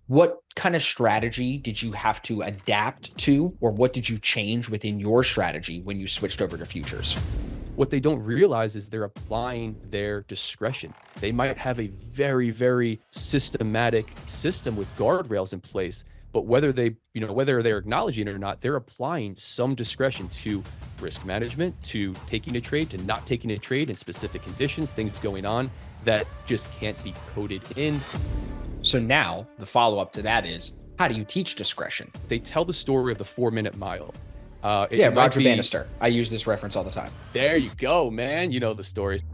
What kind of strategy did you have to adapt to, or what did you change within your strategy when you switched over to futures? What they don't realize is they're applying their discretion. They might have a very, very systematic system with guardrails in place, but whether they're acknowledging it or not, they're applying some discretion to risk management, to taking a trade, to not taking a trade in specific conditions, things going on that just can't be coded in. So now the follow up to that is, how do you teach discretion? They tell the story of the 4-minute mile. Yeah, It might Roger be, Bannister. I use this reference all the time. there you go, man. You know the stories.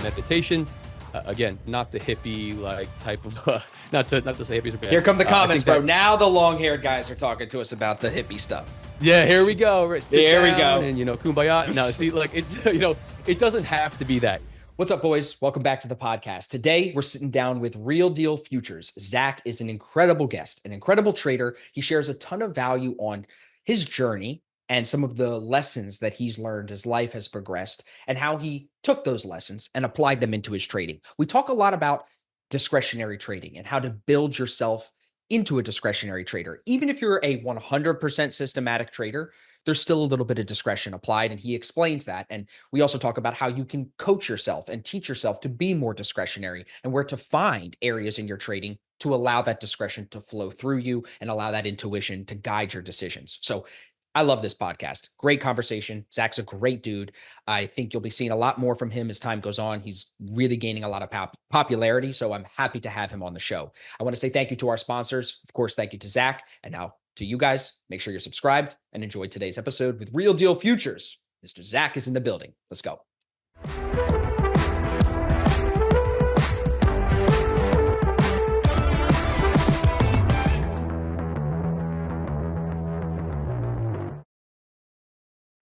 Meditation, again, not the hippie like type of, not to say hippies are bad. Here come the I comments, think bro. Now the long haired guys are talking to us about the hippie stuff. Yeah, here we go. Right, sit There we down go. And kumbaya. No, see, like it's it doesn't have to be that. What's up, boys? Welcome back to the podcast. Today, we're sitting down with Real Deal Futures. Zach is an incredible guest, an incredible trader. He shares a ton of value on his journey and some of the lessons that he's learned as life has progressed and how he took those lessons and applied them into his trading. We talk a lot about discretionary trading and how to build yourself into a discretionary trader. Even if you're a 100% systematic trader, there's still a little bit of discretion applied. And he explains that. And we also talk about how you can coach yourself and teach yourself to be more discretionary and where to find areas in your trading to allow that discretion to flow through you and allow that intuition to guide your decisions. So I love this podcast. Great conversation. Zach's a great dude. I think you'll be seeing a lot more from him as time goes on. He's really gaining a lot of popularity. So I'm happy to have him on the show. I want to say thank you to our sponsors. Of course, thank you to Zach. And now to you guys, make sure you're subscribed and enjoy today's episode with Real Deal Futures. Mr. Zach is in the building. Let's go.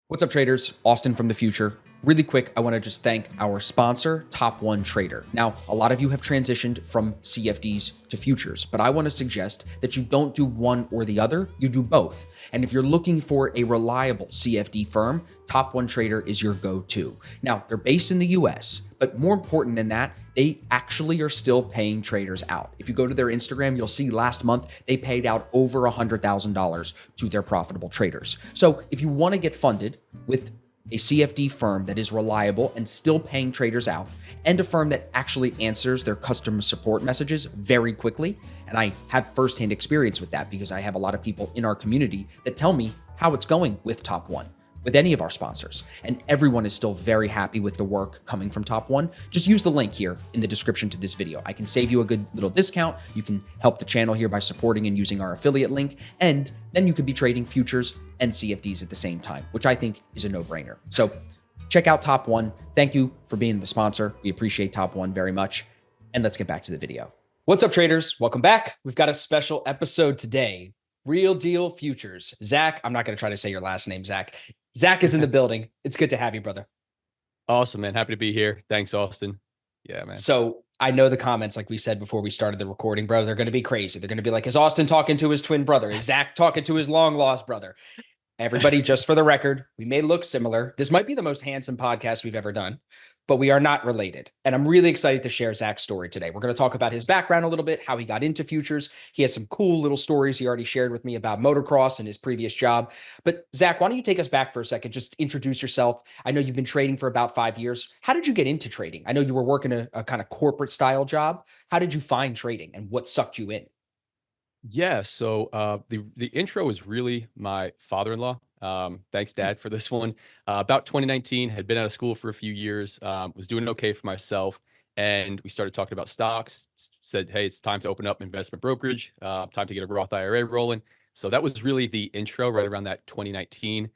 What's up, traders? Austin from the future. Really quick, I want to just thank our sponsor, Top One Trader. Now, a lot of you have transitioned from CFDs to futures, but I want to suggest that you don't do one or the other, you do both. And if you're looking for a reliable CFD firm, Top One Trader is your go-to. Now, they're based in the US, but more important than that, they actually are still paying traders out. If you go to their Instagram, you'll see last month they paid out over $100,000 to their profitable traders. So if you want to get funded with a CFD firm that is reliable and still paying traders out, and a firm that actually answers their customer support messages very quickly, and I have firsthand experience with that because I have a lot of people in our community that tell me how it's going with Top One, with any of our sponsors, and everyone is still very happy with the work coming from Top One. Just use the link here in the description to this video. I can save you a good little discount. You can help the channel here by supporting and using our affiliate link, and then you could be trading futures and CFDs at the same time, which I think is a no-brainer. So check out Top One. Thank you for being the sponsor. We appreciate Top One very much. And let's get back to the video. What's up, traders? Welcome back. We've got a special episode today. Real Deal Futures. Zach, I'm not going to try to say your last name, Zach. Zach is in the building. It's good to have you, brother. Awesome, man. Happy to be here. Thanks, Austin. Yeah, man. So I know the comments, like we said before we started the recording, bro, they're going to be crazy. They're going to be like, is Austin talking to his twin brother? Is Zach talking to his long lost brother? Everybody, just for the record, we may look similar. This might be the most handsome podcast we've ever done, but we are not related. And I'm really excited to share Zach's story today. We're going to talk about his background a little bit, how he got into futures. He has some cool little stories he already shared with me about motocross and his previous job. But Zach, why don't you take us back for a second? Just introduce yourself. I know you've been trading for about 5 years. How did you get into trading? I know you were working a kind of corporate style job. How did you find trading and what sucked you in? Yeah, so the intro is really my father-in-law. Thanks, Dad, for this one. About 2019, had been out of school for a few years, was doing okay for myself, and we started talking about stocks. Said, "Hey, it's time to open up investment brokerage. Time to get a Roth IRA rolling." So that was really the intro, right around that 2019.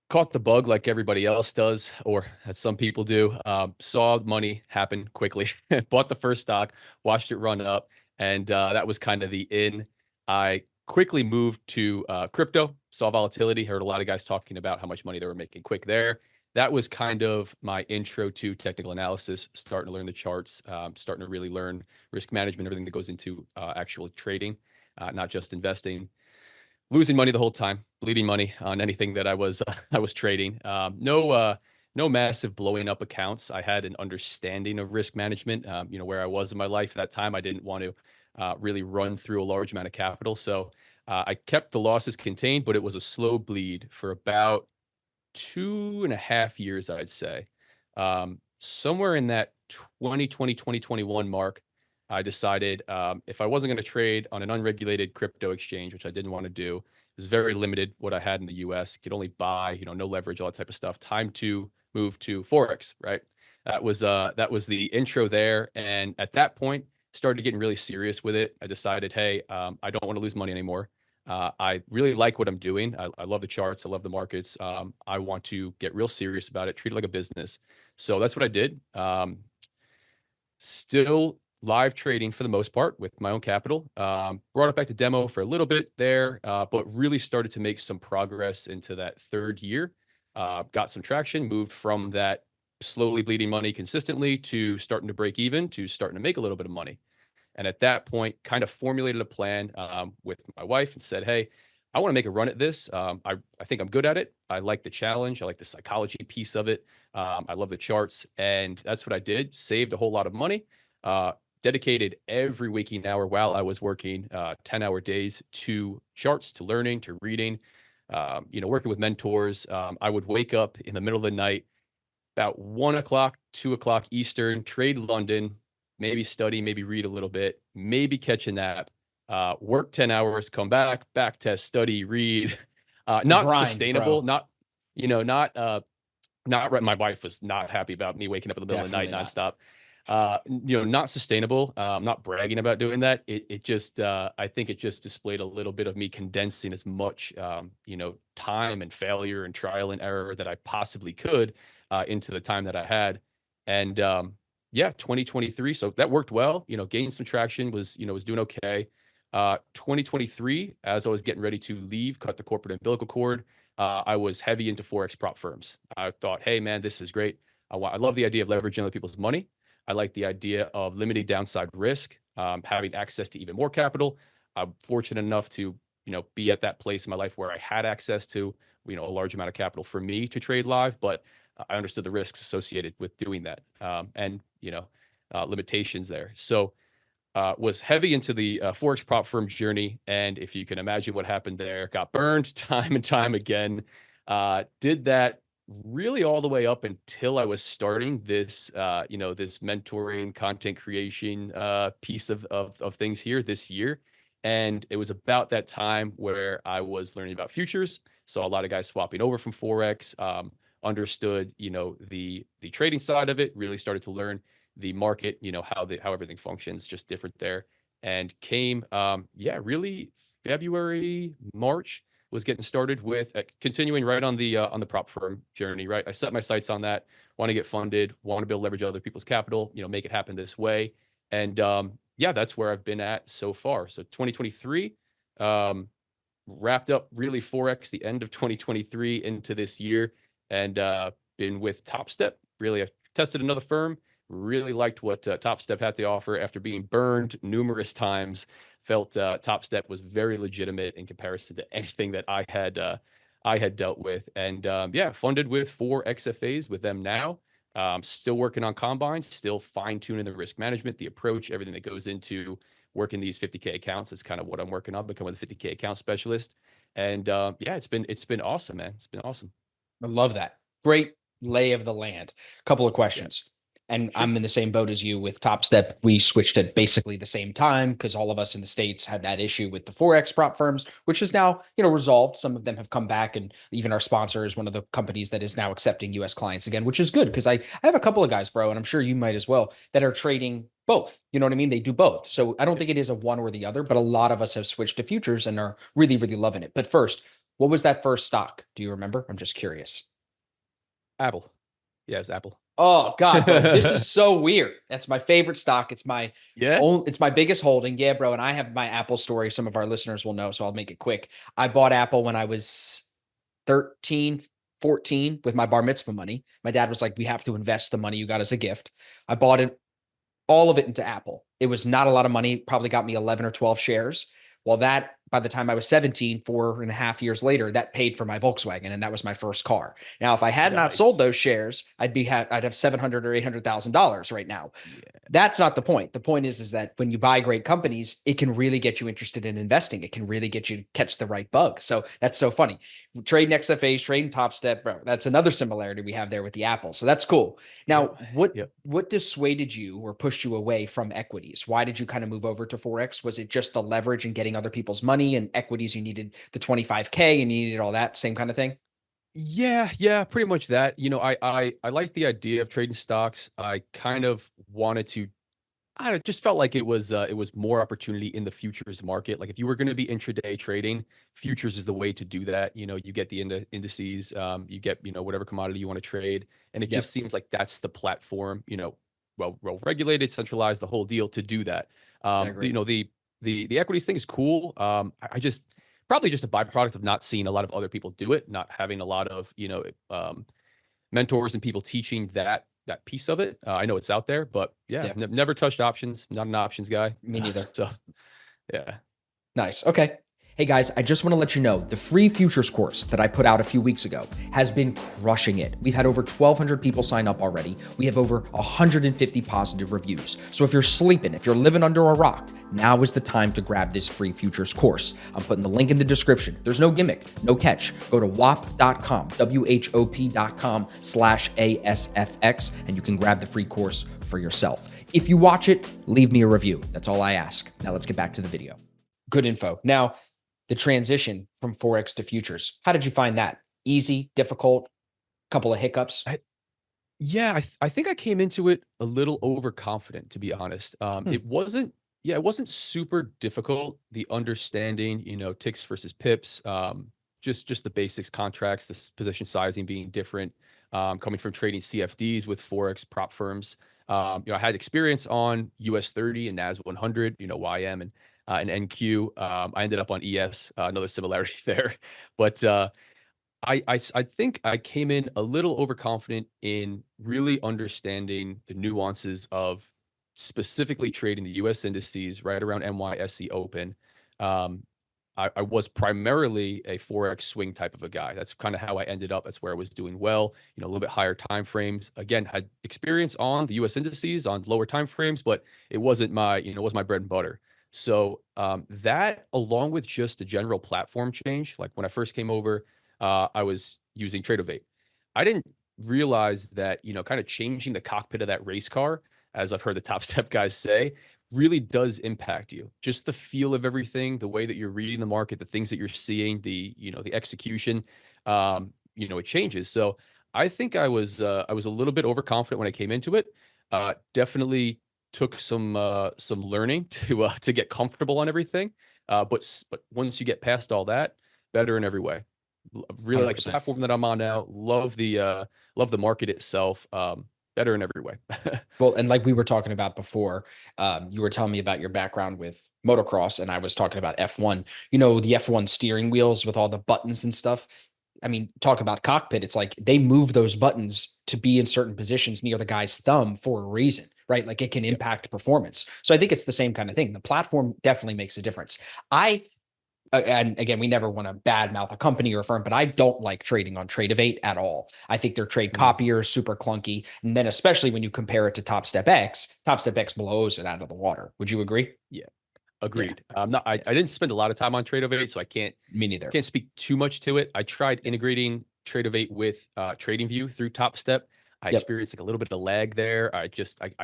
Caught the bug like everybody else does, or as some people do. Saw money happen quickly. Bought the first stock, watched it run up, and that was kind of the in. I quickly moved to crypto, saw volatility, heard a lot of guys talking about how much money they were making quick there. That was kind of my intro to technical analysis, starting to learn the charts, starting to really learn risk management, everything that goes into actual trading, not just investing. Losing money the whole time, bleeding money on anything that I was I was trading. No massive blowing up accounts. I had an understanding of risk management. Where I was in my life at that time, I didn't want to really run through a large amount of capital. So I kept the losses contained, but it was a slow bleed for about 2.5 years, I'd say. Somewhere in that 2020, 2021 mark, I decided if I wasn't going to trade on an unregulated crypto exchange, which I didn't want to do, it was very limited what I had in the US, could only buy, no leverage, all that type of stuff. Time to move to Forex, right? That was the intro there. And at that point, started getting really serious with it. I decided, hey, I don't want to lose money anymore. I really like what I'm doing. I love the charts. I love the markets. I want to get real serious about it, treat it like a business. So that's what I did. Still live trading for the most part with my own capital. Brought it back to demo for a little bit there, but really started to make some progress into that third year. Got some traction, moved from that slowly bleeding money consistently to starting to break even to starting to make a little bit of money. And at that point, kind of formulated a plan with my wife and said, hey, I want to make a run at this. I think I'm good at it. I like the challenge. I like the psychology piece of it. I love the charts. And that's what I did. Saved a whole lot of money. Dedicated every waking hour while I was working 10-hour days to charts, to learning, to reading, working with mentors. I would wake up in the middle of the night, about 1 o'clock, 2 o'clock Eastern, trade London, maybe study, maybe read a little bit, maybe catch a nap, work 10 hours, come back test, study, read. Not Grind, sustainable, bro. not right. My wife was not happy about me waking up in the middle Definitely of the night not. nonstop. Not sustainable. I'm not bragging about doing that. It just, I think it just displayed a little bit of me condensing as much, time and failure and trial and error that I possibly could into the time that I had. And yeah, 2023. So that worked well. Gained some traction. Was doing okay. 2023, as I was getting ready to leave, cut the corporate umbilical cord. I was heavy into Forex prop firms. I thought, hey man, this is great. I love the idea of leveraging other people's money. I like the idea of limiting downside risk, having access to even more capital. I'm fortunate enough to, be at that place in my life where I had access to, a large amount of capital for me to trade live, but I understood the risks associated with doing that, and limitations there. So was heavy into the Forex prop firm journey. And if you can imagine what happened there, got burned time and time again. Did that really all the way up until I was starting this, this mentoring, content creation piece of things here this year. And it was about that time where I was learning about futures. Saw a lot of guys swapping over from Forex. Understood, the trading side of it. Really started to learn the market, how everything functions, just different there. And came, really February, March was getting started with continuing right on the prop firm journey, right? I set my sights on that, want to get funded, want to be able to leverage other people's capital, make it happen this way. And that's where I've been at so far. So 2023, wrapped up really Forex the end of 2023 into this year, and been with Top Step. Really, I've tested another firm. Really liked what Top Step had to offer after being burned numerous times. Felt Top Step was very legitimate in comparison to anything that I had dealt with. And funded with 4 XFAs with them now. Still working on combines, still fine tuning the risk management, the approach, everything that goes into working these 50K accounts. Is kind of what I'm working on, becoming a 50K account specialist. And it's been awesome, man. It's been awesome. I love that. Great lay of the land. Couple of questions. Yeah. And Sure. I'm in the same boat as you with Top Step. We switched at basically the same time because all of us in the States had that issue with the Forex prop firms, which is now, resolved. Some of them have come back, and even our sponsor is one of the companies that is now accepting US clients again, which is good because I have a couple of guys, bro, and I'm sure you might as well, that are trading both. You know what I mean? They do both. So I don't think it is a one or the other, but a lot of us have switched to futures and are really, really loving it. But first, what was that first stock? Do you remember? I'm just curious. Apple. Yeah, it's Apple. Oh God, bro, this is so weird. That's my favorite stock. It's my Yeah. it's my biggest holding. Yeah, bro. And I have my Apple story. Some of our listeners will know, so I'll make it quick. I bought Apple when I was 13, 14 with my bar mitzvah money. My dad was like, we have to invest the money you got as a gift. I bought it, all of it into Apple. It was not a lot of money, probably got me 11 or 12 shares. Well, that by the time I was 17, 4.5 years later, that paid for my Volkswagen, and that was my first car. Now, if I had not sold Nice. those shares, I'd have $700,000 or $800,000 right now. Yeah. That's not the point. The point is that when you buy great companies, it can really get you interested in investing. It can really get you to catch the right bug. So that's so funny. Trading XFAs, trading Top Step, bro. That's another similarity we have there with the Apple. So that's cool. Yep. Now, what Yep. what dissuaded you or pushed you away from equities? Why did you kind of move over to Forex? Was it just the leverage and getting other people's money, and equities you needed the 25K and you needed all that same kind of thing? Yeah, yeah, pretty much that. I like the idea of trading stocks. I kind of wanted to I don't know, just felt like it was more opportunity in the futures market. Like if you were going to be intraday trading, futures is the way to do that. You get the indices, you get whatever commodity you want to trade, and it just Yep, seems like that's the platform. Well regulated, centralized, the whole deal to do that. I agree. The equities thing is cool. I just probably just a byproduct of not seeing a lot of other people do it, not having a lot of mentors and people teaching that piece of it. I know it's out there, but yeah, Yeah, never touched options. Not an options guy. me neither. So yeah. Nice. Okay. Hey guys, I just want to let you know the free futures course that I put out a few weeks ago has been crushing it. We've had over 1,200 people sign up already. We have over 150 positive reviews. So if you're sleeping, if you're living under a rock, now is the time to grab this free futures course. I'm putting the link in the description. There's no gimmick, no catch. Go to whop.com, WHOP.com/ASFX, and you can grab the free course for yourself. If you watch it, leave me a review. That's all I ask. Now let's get back to the video. Good info. Now, the transition from Forex to futures. How did you find that? Easy, difficult, couple of hiccups? Yeah, I think I came into it a little overconfident, to be honest. Hmm, It wasn't super difficult. The understanding, ticks versus pips, just the basics, contracts, position sizing being different. Coming from trading CFDs with Forex prop firms, I had experience on US 30 and NAS 100, YM and NQ. I ended up on ES, another similarity there, but I think I came in a little overconfident in really understanding the nuances of specifically trading the US indices right around NYSE Open. Um, I was primarily a Forex swing type of a guy. That's kind of how I ended up. That's where I was doing well, a little bit higher time frames. Again, had experience on the US indices on lower time frames, but it wasn't it was my bread and butter. So that along with just a general platform change, like when I first came over, I was using Tradeovate. I didn't realize that, kind of changing the cockpit of that race car, as I've heard the top step guys say, really does impact you. Just the feel of everything, the way that you're reading the market, the things that you're seeing, the execution, it changes. So I think I was a little bit overconfident when I came into it. Definitely took some learning to get comfortable on everything. But once you get past all that, better in every way. Really like the 100%. platform that I'm on now. Love the market itself. Better in every way. Well, and like we were talking about before, you were telling me about your background with motocross, and I was talking about F1. The F1 steering wheels with all the buttons and stuff. I mean, talk about cockpit. It's like they move those buttons to be in certain positions near the guy's thumb for a reason, right? Like it can Yep. impact performance. So I think it's the same kind of thing. The platform definitely makes a difference. I and again, we never want to badmouth a company or a firm, but I don't like trading on Tradeovate at all. I think their trade Mm. copier is super clunky. And then especially when you compare it to Top Step X blows it out of the water. Would you agree? Yeah. Yeah. Agreed. I Yeah. didn't spend a lot of time on Tradeovate, so I Me neither. can't speak too much to it. I tried Yeah. integrating Tradeovate with TradingView through Top Step. I Yep. experienced like a little bit of lag there. I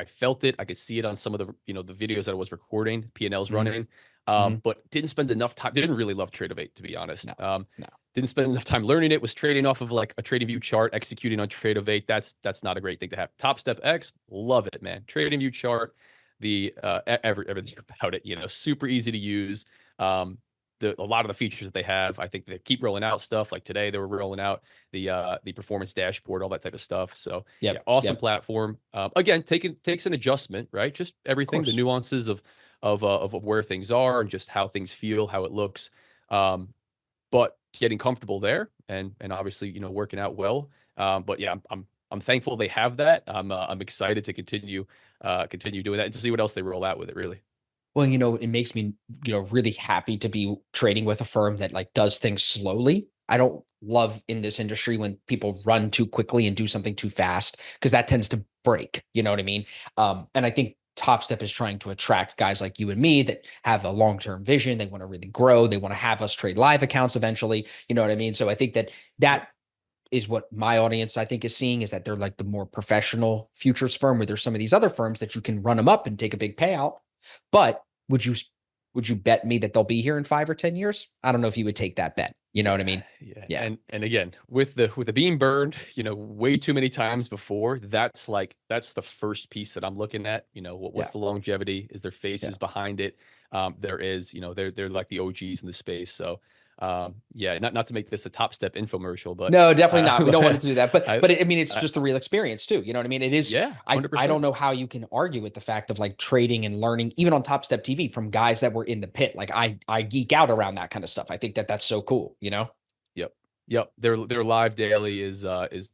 felt it. I could see it on some of the the videos that I was recording, P&Ls Hmm. running. Hmm. But didn't spend enough time. Didn't really love Tradeovate, to be honest. No, no. Didn't spend enough time learning it. Was trading off of like a TradingView chart, executing on Tradeovate. That's not a great thing to have. Top Step X, love it, man. TradingView chart, everything about it, super easy to use. A lot of the features that they have, I think they keep rolling out stuff. Like today, they were rolling out the performance dashboard, all that type of stuff. So yeah, Yep. awesome Yep. platform. Again, takes an adjustment, right? Just Of everything, the course. nuances of where things are and just how things feel, how it looks. But getting comfortable there and obviously working out well. But yeah, I'm thankful they have that. I'm excited to continue doing that and to see what else they roll out with it. Really. Well, it makes me, really happy to be trading with a firm that like does things slowly. I don't love in this industry when people run too quickly and do something too fast because that tends to break. You know what I mean? And I think Top Step is trying to attract guys like you and me that have a long-term vision. They want to really grow. They want to have us trade live accounts eventually. You know what I mean? So I think that is what my audience I think is seeing, is that they're like the more professional futures firm, where there's some of these other firms that you can run them up and take a big payout. But would you bet me that they'll be here in 5 or 10 years? I don't know if you would take that bet. You know what I mean? Yeah. Yeah. And again, with the being burned, way too many times before, that's the first piece that I'm looking at. What's Yeah. the longevity? Is there Yeah. faces behind it? There is, they're like the OGs in the space. So yeah, not to make this a Top Step infomercial, but No, definitely not. We don't want it to do that. I, But I mean, it's I just the real experience too. You know what I mean? It is. yeah, I don't 100%. know how you can argue with the fact of like trading and learning, even on Top Step TV, from guys that were in the pit. Like I geek out around that kind of stuff. I think that that's so cool. Yep. Yep. Their live daily is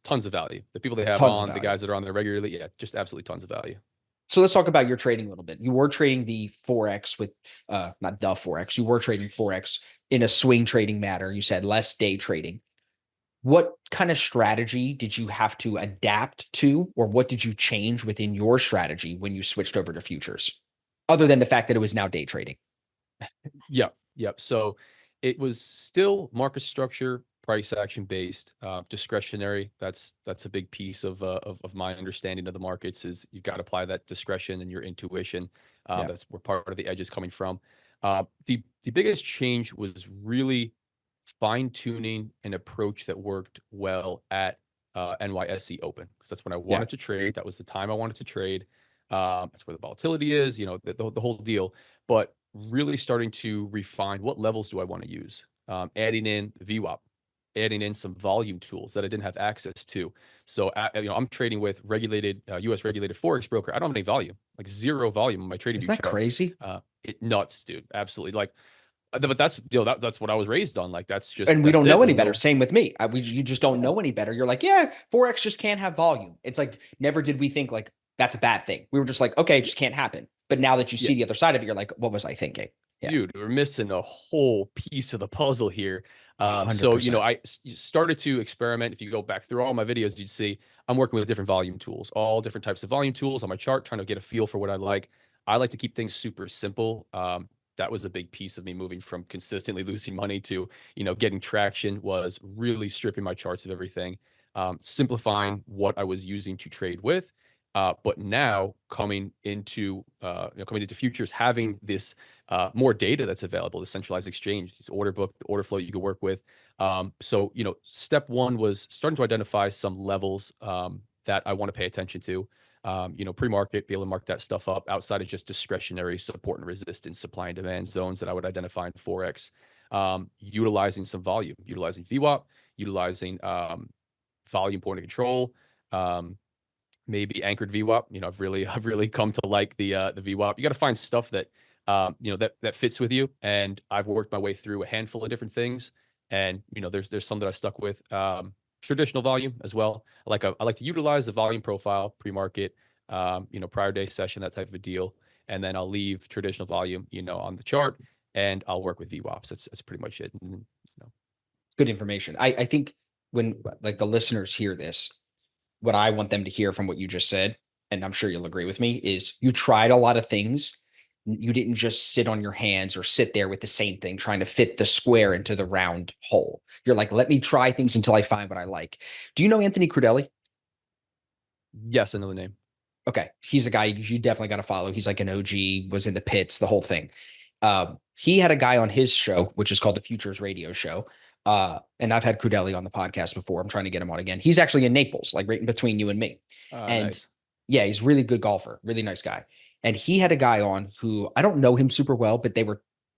tons of value. The people they have Tons of on, the value. guys that are on there regularly, yeah, just absolutely tons of value. So let's talk about your trading a little bit. You were trading the Forex with, not the Forex. You were trading Forex in a swing trading matter. You said less day trading. What kind of strategy did you have to adapt to, or what did you change within your strategy when you switched over to futures, other than the fact that it was now day trading? Yep. Yep. So it was still market structure, price action based, discretionary. That's a big piece of my understanding of the markets. Is you've got to apply that discretion and your intuition. Yeah. That's where part of the edge is coming from. The biggest change was really fine tuning an approach that worked well at NYSE Open, because that's when I Yeah. wanted to trade. That was the time I wanted to trade. That's where the volatility is, the whole deal. But really starting to refine what levels do I want to use, adding in VWAP, adding in some volume tools that I didn't have access to. So, I'm trading with regulated U.S. regulated Forex broker. I don't have any volume, like zero volume on my trading Isn't view that chart. crazy? It nuts, dude. Absolutely. Like, but that's that's what I was raised on. Like, And we that's don't it. know any There's better. no Same with me. You just don't know any better. You're like, yeah, Forex just can't have volume. It's like, never did we think like that's a bad thing. We were just like, okay, it just can't happen. But now that you yeah. see the other side of it, you're like, what was I thinking? Yeah. Dude, we're missing a whole piece of the puzzle here. So, 100%. started to experiment. If you go back through all my videos, you'd see I'm working with different volume tools, all different types of volume tools on my chart, trying to get a feel for what I like. I like to keep things super simple. That was a big piece of me moving from consistently losing money to, getting traction, was really stripping my charts of everything, simplifying what I was using to trade with. But now coming into futures, having this more data that's available, the centralized exchange, this order book, the order flow you can work with. So, step one was starting to identify some levels that I want to pay attention to. Pre-market, be able to mark that stuff up outside of just discretionary support and resistance, supply and demand zones that I would identify in Forex. Utilizing some volume, utilizing VWAP, utilizing volume point of control. Maybe anchored VWAP. I've really come to like the VWAP. You got to find stuff that that fits with you. And I've worked my way through a handful of different things. And there's some that I stuck with. Traditional volume as well. I like to utilize the volume profile pre-market, prior day session, that type of a deal. And then I'll leave traditional volume, on the chart, and I'll work with VWAPs. That's pretty much it. And, Good information. I think when like the listeners hear this, what I want them to hear from what you just said, and I'm sure you'll agree with me, is you tried a lot of things. You didn't just sit on your hands or sit there with the same thing trying to fit the square into the round hole. You're like, let me try things until I find what I like. Do you know Anthony Crudelli? yes, another name. Okay. He's a guy you definitely got to follow. He's like an OG, was in the pits, the whole thing. He had a guy on his show, which is called the Futures Radio Show. And I've had Crudelli on the podcast before. I'm trying to get him on again. He's actually in Naples, like right in between you and me. And Nice. yeah, he's a really good golfer, really nice guy. And he had a guy on who I don't know him super well, but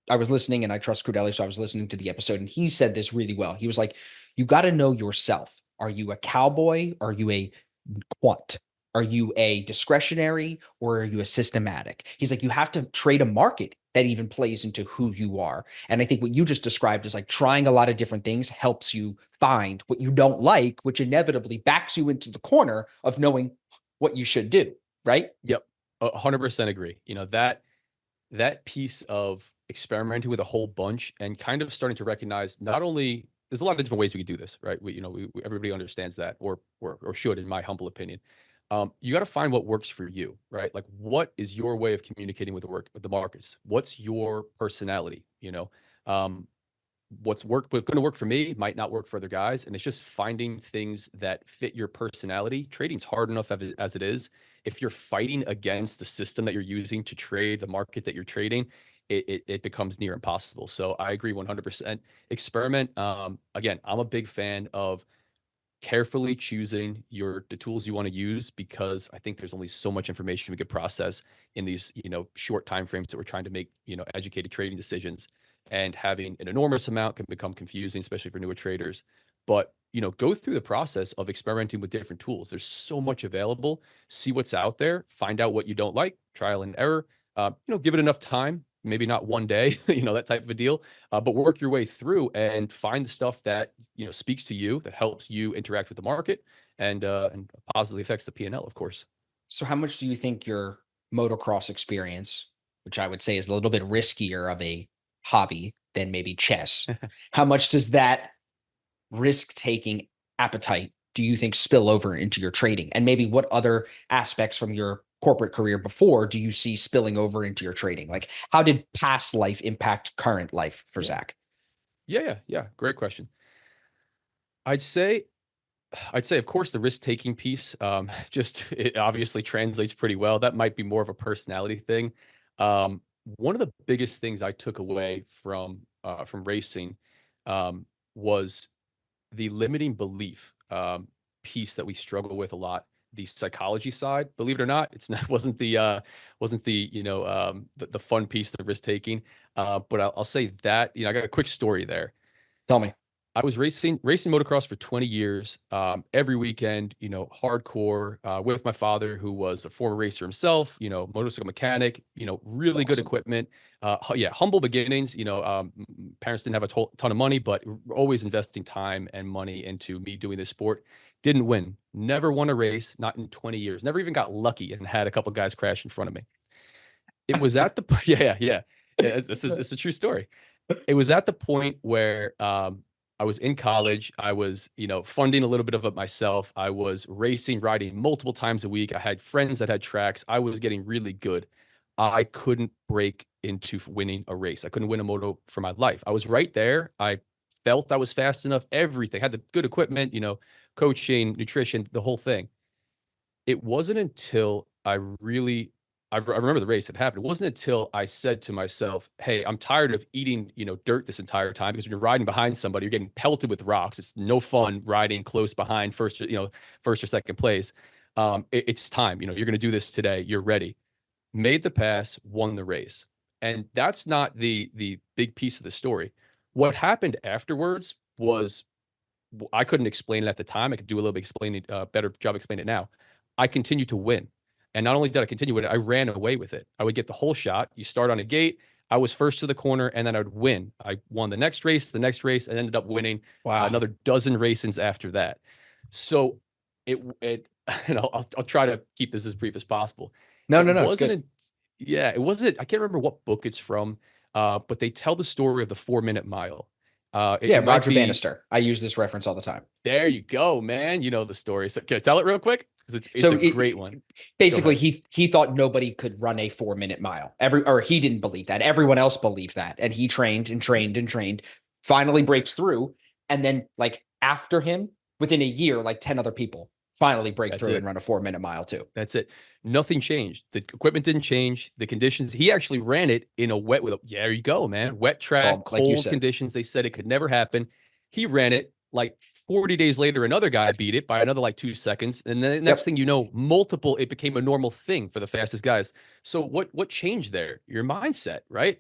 I was listening and I trust Crudelli. So I was listening to the episode and he said this really well. He was like, you got to know yourself. Are you a cowboy? Are you a quant? Are you a discretionary or are you a systematic? He's like, you have to trade a market that even plays into who you are. And I think what you just described is like trying a lot of different things helps you find what you don't like, which inevitably backs you into the corner of knowing what you should do. Right. Yep. 100% agree. that piece of experimenting with a whole bunch and kind of starting to recognize not only there's a lot of different ways we could do this, right? Everybody understands that, or should, in my humble opinion. You got to find what works for you, right? Like, what is your way of communicating with the markets? What's your personality? What's going to work for me might not work for other guys, and it's just finding things that fit your personality. Trading's hard enough as it is. If you're fighting against the system that you're using to trade the market that you're trading, it becomes near impossible. So I agree 100%. Experiment. Again, I'm a big fan of carefully choosing the tools you want to use, because I think there's only so much information we could process in these short time frames that we're trying to make educated trading decisions, and having an enormous amount can become confusing, especially for newer traders. But go through the process of experimenting with different tools. There's so much available. See what's out there, find out what you don't like, trial and error. Give it enough time, maybe not one day, that type of a deal, but work your way through and find the stuff that speaks to you, that helps you interact with the market, and positively affects the P&L, of course. So how much do you think your motocross experience, which I would say is a little bit riskier of a hobby than maybe chess, how much does that risk-taking appetite do you think spill over into your trading? And maybe what other aspects from your corporate career before do you see spilling over into your trading? Like, how did past life impact current life for Yeah. Zach? Yeah. Great question. I'd say of course, the risk-taking piece, just it obviously translates pretty well. That might be more of a personality thing. One of the biggest things I took away from racing, was the limiting belief, piece that we struggle with a lot. The psychology side, believe it or not, it's not wasn't the fun piece, the risk-taking. But I'll say that, I got a quick story there. Tell me. I was racing motocross for 20 years, every weekend, hardcore, with my father, who was a former racer himself, motorcycle mechanic, really good Awesome. equipment. Yeah, humble beginnings. Parents didn't have a ton of money, but always investing time and money into me doing this sport. Didn't win, never won a race, not in 20 years. Never even got lucky and had a couple guys crash in front of me. It was at the yeah. It's a true story. It was at the point where I was in college. I was, funding a little bit of it myself. I was racing, riding multiple times a week. I had friends that had tracks. I was getting really good. I couldn't break into winning a race. I couldn't win a moto for my life. I was right there. I felt I was fast enough, everything. Had the good equipment, coaching, nutrition, the whole thing. It wasn't until I remember the race that happened. It wasn't until I said to myself, "Hey, I'm tired of eating, dirt this entire time," because when you're riding behind somebody, you're getting pelted with rocks. It's no fun riding close behind first or second place. It's time. You're going to do this today. You're ready. Made the pass, won the race, and that's not the big piece of the story. What happened afterwards was, I couldn't explain it at the time. I could do a little bit better job explaining it now. I continued to win. And not only did I continue with it, I ran away with it. I would get the whole shot. You start on a gate. I was first to the corner, and then I would win. I won the next race, and ended up winning Wow. another dozen races after that. So I'll try to keep this as brief as possible. No, It no, no. It's wasn't, good. a, yeah, it wasn't. I can't remember what book it's from, but they tell the story of the 4 minute mile. Yeah, It might Roger be. Bannister. I use this reference all the time. There you go, man. You know the story. So can I tell it real quick? 'Cause it's So a great one. Go basically ahead. he thought nobody could run a 4 minute mile. Or he didn't believe that. Everyone else believed that. And he trained and trained and trained, finally breaks through. And then like after him, within a year, like 10 other people finally break That's through and it. run a 4 minute mile too. That's it. Nothing changed. The equipment didn't change. The conditions. He actually ran it in a wet with a. Yeah, there you go, man. Wet It's track, all like you cold said. conditions. They said it could never happen. He ran it like 40 days later. Another guy beat it by another like 2 seconds, and then the next Yep. thing you know, multiple. It became a normal thing for the fastest guys. So what changed there? Your mindset, right?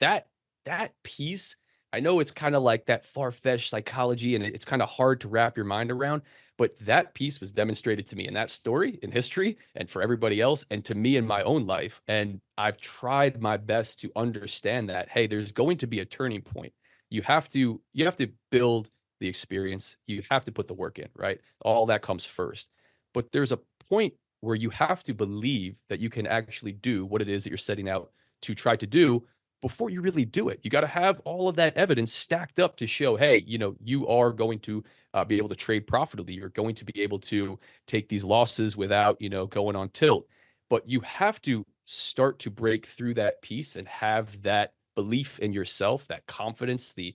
That that piece. I know it's kind of like that far-fetched psychology, and it's kind of hard to wrap your mind around. But that piece was demonstrated to me in that story, in history, and for everybody else, and to me in my own life. And I've tried my best to understand that, hey, there's going to be a turning point. You have to build the experience. You have to put the work in, right? All that comes first. But there's a point where you have to believe that you can actually do what it is that you're setting out to try to do before you really do it. You got to have all of that evidence stacked up to show, hey, you are going to be able to trade profitably. You're going to be able to take these losses without, going on tilt. But you have to start to break through that piece and have that belief in yourself, that confidence, the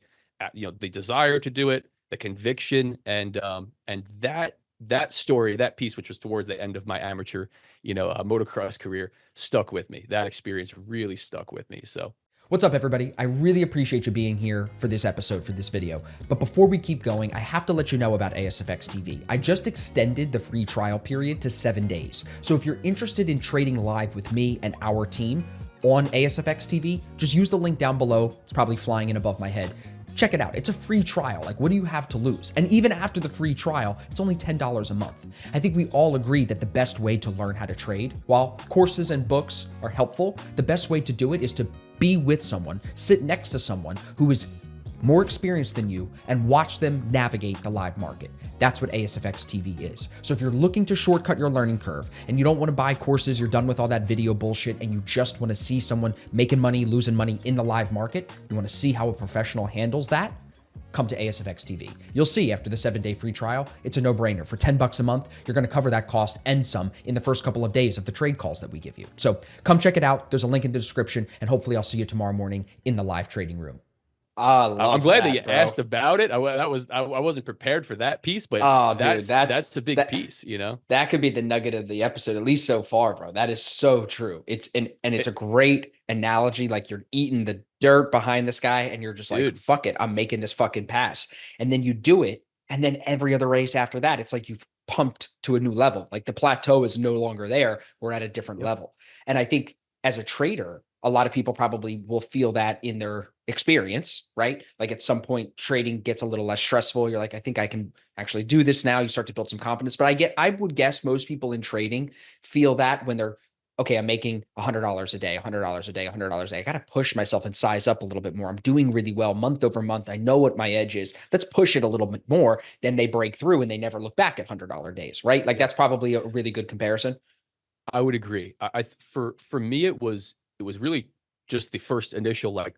desire to do it, the conviction, and that story, that piece, which was towards the end of my amateur, motocross career, stuck with me. That experience really stuck with me. So. What's up, everybody? I really appreciate you being here for this episode, for this video. But before we keep going, I have to let you know about ASFX TV. I just extended the free trial period to 7 days. So if you're interested in trading live with me and our team on ASFX TV, just use the link down below. It's probably flying in above my head. Check it out. It's a free trial. Like, what do you have to lose? And even after the free trial, it's only $10 a month. I think we all agree that the best way to learn how to trade, while courses and books are helpful, the best way to do it is to be with someone, sit next to someone who is more experienced than you, and watch them navigate the live market. That's what ASFX TV is. So if you're looking to shortcut your learning curve and you don't want to buy courses, you're done with all that video bullshit, and you just want to see someone making money, losing money in the live market, you want to see how a professional handles that, come to ASFX TV. You'll see after the 7-day free trial, it's a no-brainer. For $10 a month, you're going to cover that cost and some in the first couple of days of the trade calls that we give you. So come check it out. There's a link in the description, and hopefully I'll see you tomorrow morning in the live trading room. I'm glad that you asked about it. I wasn't prepared for that piece, but that's a big piece, That could be the nugget of the episode, at least so far, bro. That is so true. It's a great analogy. Like, you're eating the dirt behind this guy and you're just like, dude, fuck it, I'm making this fucking pass. And then you do it, and then every other race after that, it's like you've pumped to a new level. Like, the plateau is no longer there. We're at a different level. And I think as a trader, a lot of people probably will feel that in their experience, right? Like, at some point trading gets a little less stressful. You're like, I think I can actually do this now. You start to build some confidence. But I would guess most people in trading feel that when they're, okay, I'm making $100 a day, $100 a day, $100 a day. I got to push myself and size up a little bit more. I'm doing really well month over month. I know what my edge is. Let's push it a little bit more. Then they break through and they never look back at $100 days, right? Like, that's probably a really good comparison. I would agree. For me, it was really just the first initial, like,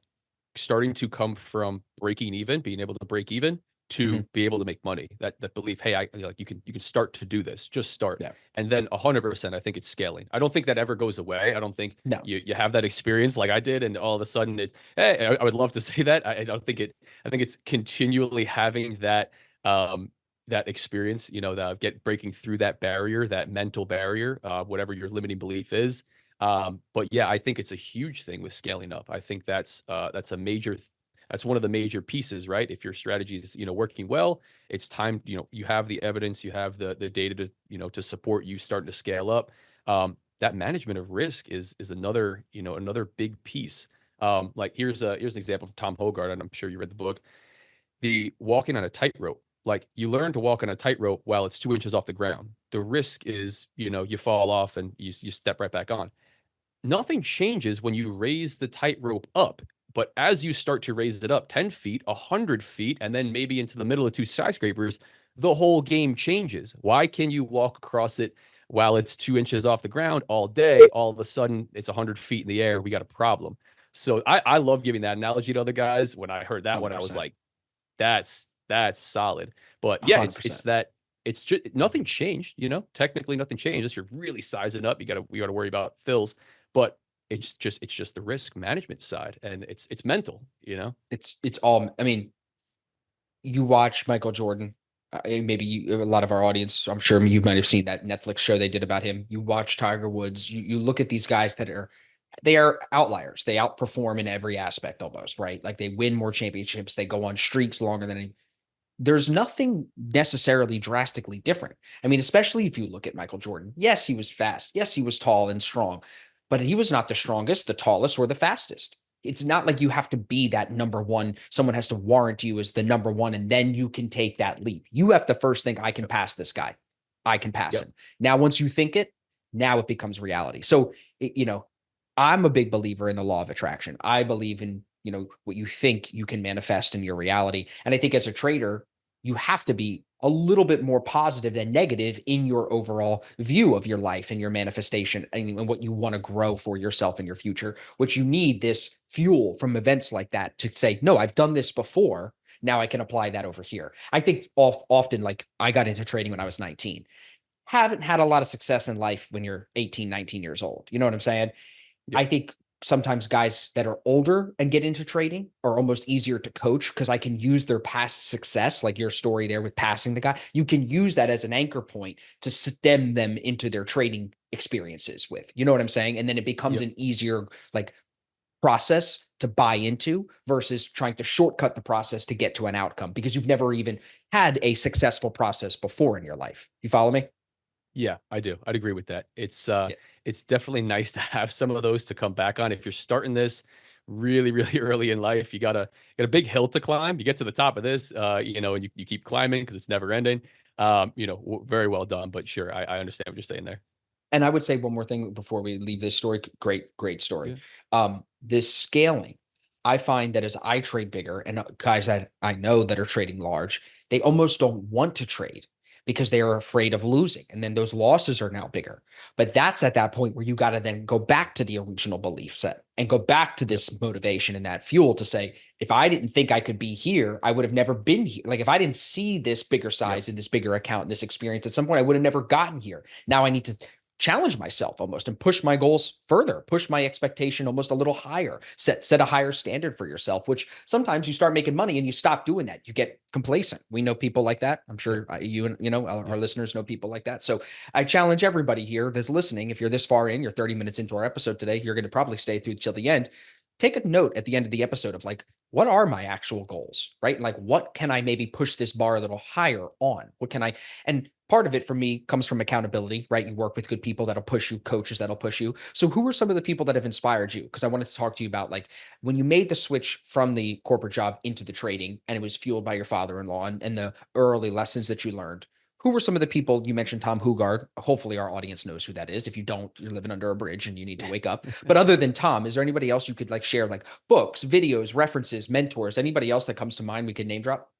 starting to come from breaking even, being able to break even to be able to make money. That belief, hey, you can start to do this. Just start. Yeah. And then 100%, I think it's scaling. I don't think that ever goes away. I don't think you have that experience like I did, and all of a sudden hey, I would love to say that. I don't think I think it's continually having that that experience, that breaking through that barrier, that mental barrier, whatever your limiting belief is. But yeah, I think it's a huge thing with scaling up. I think that's one of the major pieces, right? If your strategy is, working well, it's time, you have the evidence, you have the data to, to support you starting to scale up. That management of risk is another, another big piece. Like, here's an example from Tom Hogarth, and I'm sure you read the book, the walking on a tightrope. Like, you learn to walk on a tightrope while it's 2 inches off the ground. The risk is, you fall off and you step right back on. Nothing changes when you raise the tightrope up. But as you start to raise it up 10 feet, 100 feet, and then maybe into the middle of 2 skyscrapers, the whole game changes. Why can you walk across it while it's 2 inches off the ground all day? All of a sudden, it's 100 feet in the air. We got a problem. So I love giving that analogy to other guys. When I heard that 100%. One, I was like, that's solid. But yeah, it's just nothing changed. Technically nothing changed. Unless you're really sizing up, you got to worry about fills. But it's just the risk management side, and it's mental, It's all, I mean, you watch Michael Jordan, maybe a lot of our audience, I'm sure you might have seen that Netflix show they did about him. You watch Tiger Woods, you look at these guys they are outliers. They outperform in every aspect almost, right? Like, they win more championships. They go on streaks longer than any. There's nothing necessarily drastically different. I mean, especially if you look at Michael Jordan. Yes, he was fast. Yes, he was tall and strong. But he was not the strongest, the tallest, or the fastest. It's not like you have to be that number one. Someone has to warrant you as the number one, and then you can take that leap. You have to first think, I can pass this guy. I can pass him. Now, once you think it, now it becomes reality. So, I'm a big believer in the law of attraction. I believe in, what you think you can manifest in your reality. And I think as a trader, you have to be a little bit more positive than negative in your overall view of your life and your manifestation and what you want to grow for yourself in your future, which you need this fuel from events like that to say, no, I've done this before. Now I can apply that over here. I think often, like I got into trading when I was 19, haven't had a lot of success in life when you're 18, 19 years old. You know what I'm saying? Yep. I think sometimes guys that are older and get into trading are almost easier to coach because I can use their past success, like your story there with passing the guy. You can use that as an anchor point to stem them into their trading experiences with. You know what I'm saying? And then it becomes Yep. an easier like process to buy into versus trying to shortcut the process to get to an outcome because you've never even had a successful process before in your life. You follow me? Yeah, I do. I'd agree with that. Yeah. It's definitely nice to have some of those to come back on. If you're starting this really, really early in life, you got a big hill to climb. You get to the top of this, and you keep climbing because it's never ending. Very well done. But sure, I understand what you're saying there. And I would say one more thing before we leave this story. Great story. Yeah. This scaling, I find that as I trade bigger and guys that I know that are trading large, they almost don't want to trade because they are afraid of losing. And then those losses are now bigger. But that's at that point where you got to then go back to the original belief set and go back to Yep. this motivation and that fuel to say, if I didn't think I could be here, I would have never been here. Like if I didn't see this bigger Yep. size and this bigger account and this experience at some point, I would have never gotten here. Now I need to challenge myself almost and push my goals further, push my expectation almost a little higher, set a higher standard for yourself, which sometimes you start making money and you stop doing that. You get complacent. We know people like that. I'm Yep. sure you and our Yep. listeners know people like that. So I challenge everybody here that's listening. If you're this far in, you're 30 minutes into our episode today, you're going to probably stay through till the end. Take a note at the end of the episode of like, what are my actual goals, right? Like, what can I maybe push this bar a little higher on? What can I, and part of it for me comes from accountability, right? You work with good people that'll push you, coaches that'll push you. So who are some of the people that have inspired you? Because I wanted to talk to you about like when you made the switch from the corporate job into the trading and it was fueled by your father-in-law and the early lessons that you learned. Who were some of the people you mentioned? Tom Hugard. Hopefully, our audience knows who that is. If you don't, you're living under a bridge and you need to wake up. But other than Tom, is there anybody else you could like share, like books, videos, references, mentors? Anybody else that comes to mind we could name drop?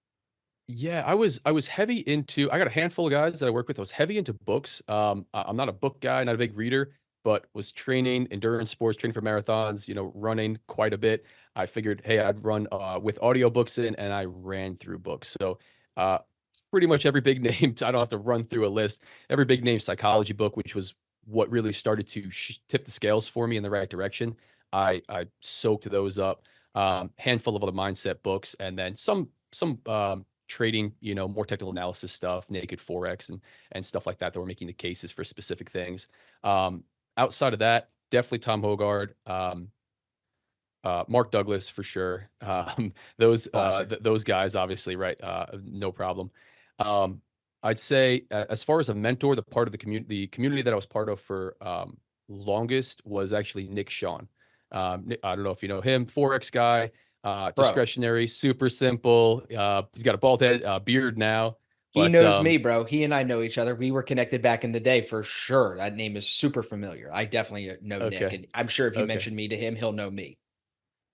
Yeah, I was heavy into. I got a handful of guys that I work with. I was heavy into books. I'm not a book guy, not a big reader, but was training endurance sports, training for marathons. Running quite a bit. I figured, hey, I'd run with audiobooks in, and I ran through books. So, uh, pretty much every big name. I don't have to run through a list. Every big name psychology book, which was what really started to tip the scales for me in the right direction. I soaked those up. Handful of other mindset books, and then some trading, more technical analysis stuff, naked Forex and stuff like that were making the cases for specific things. Um, Outside of that, definitely Tom Hogard, Mark Douglas for sure. Classic. Those guys, obviously, right? No problem. Um, I'd say as far as a mentor, the community that I was part of for longest was actually Nick Sean. I don't know if you know him, Forex guy, Bro, discretionary, super simple. He's got a bald head, beard now, he but knows me, bro. He and I know each other. We were connected back in the day for sure. That name is super familiar. I definitely know Nick, okay, and I'm sure if you okay. mention me to him, he'll know me.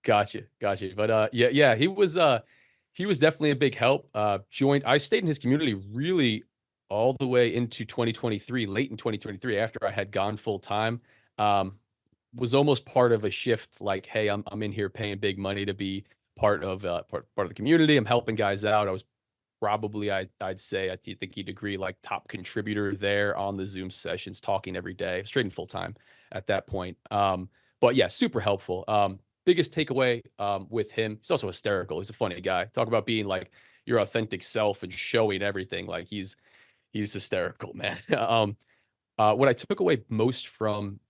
Gotcha. But yeah, he was definitely a big help. I stayed in his community really all the way into 2023, late in 2023, after I had gone full time. Um, was almost part of a shift, like, hey, I'm in here paying big money to be part of the community. I'm helping guys out. I was probably I'd say I think he'd agree, like top contributor there on the Zoom sessions, talking every day. I was trading full time at that point. But yeah, super helpful. Biggest takeaway with him, he's also hysterical. He's a funny guy. Talk about being like your authentic self and showing everything. Like he's hysterical, man. What I took away most from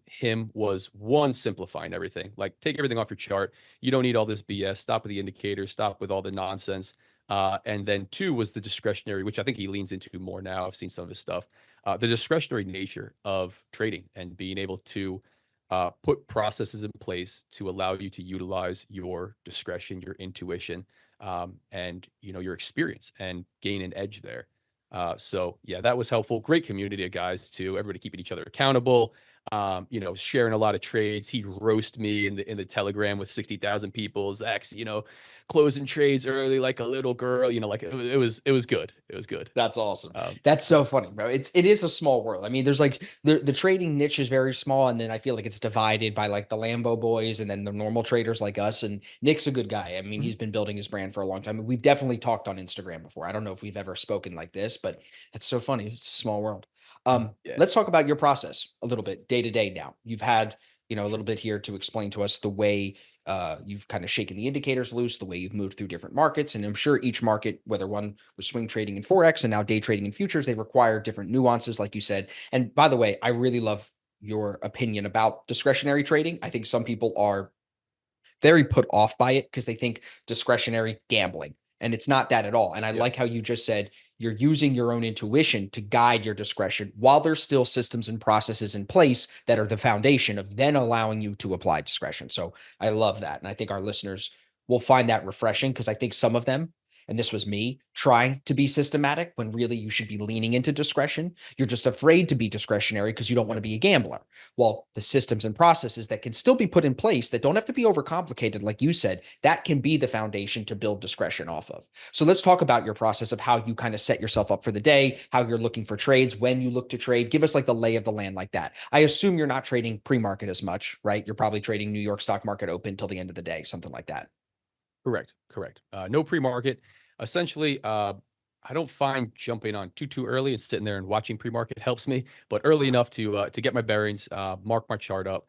him was one, simplifying everything. Like take everything off your chart. You don't need all this BS. Stop with the indicators. Stop with all the nonsense. And then two was the discretionary, which I think he leans into more now. I've seen some of his stuff. The discretionary nature of trading and being able to put processes in place to allow you to utilize your discretion, your intuition, and your experience and gain an edge there. So yeah, that was helpful. Great community of guys too. Everybody keeping each other accountable. you know, sharing a lot of trades. He'd roast me in the Telegram with 60,000 people. Zach's, you know, closing trades early like a little girl. You know, like it was good. It was good. That's awesome. That's so funny, bro. It is a small world. I mean, there's like the trading niche is very small, and then I feel like it's divided by like the Lambo boys and then the normal traders like us. And Nick's a good guy. I mean, he's been building his brand for a long time. We've definitely talked on Instagram before. I don't know if we've ever spoken like this, but it's so funny. It's a small world. Yeah. Let's talk about your process a little bit day to day now. You've had, you know, a little bit here to explain to us the way you've kind of shaken the indicators loose, the way you've moved through different markets. And I'm sure each market, whether one was swing trading in Forex and now day trading in futures, they require different nuances, like you said. And by the way, I really love your opinion about discretionary trading. I think some people are very put off by it because they think discretionary gambling. And it's not that at all. And I like how you just said you're using your own intuition to guide your discretion while there's still systems and processes in place that are the foundation of then allowing you to apply discretion. So I love that. And I think our listeners will find that refreshing because I think some of them, and this was me, trying to be systematic when really you should be leaning into discretion. You're just afraid to be discretionary because you don't want to be a gambler. Well, the systems and processes that can still be put in place that don't have to be overcomplicated, like you said, that can be the foundation to build discretion off of. So let's talk about your process of how you kind of set yourself up for the day, how you're looking for trades, when you look to trade. Give us like the lay of the land like that. I assume you're not trading pre-market as much, right? You're probably trading New York stock market open till the end of the day, something like that. Correct. No pre-market. Essentially, I don't find jumping on too early and sitting there and watching pre-market helps me, but early enough to get my bearings, mark my chart up.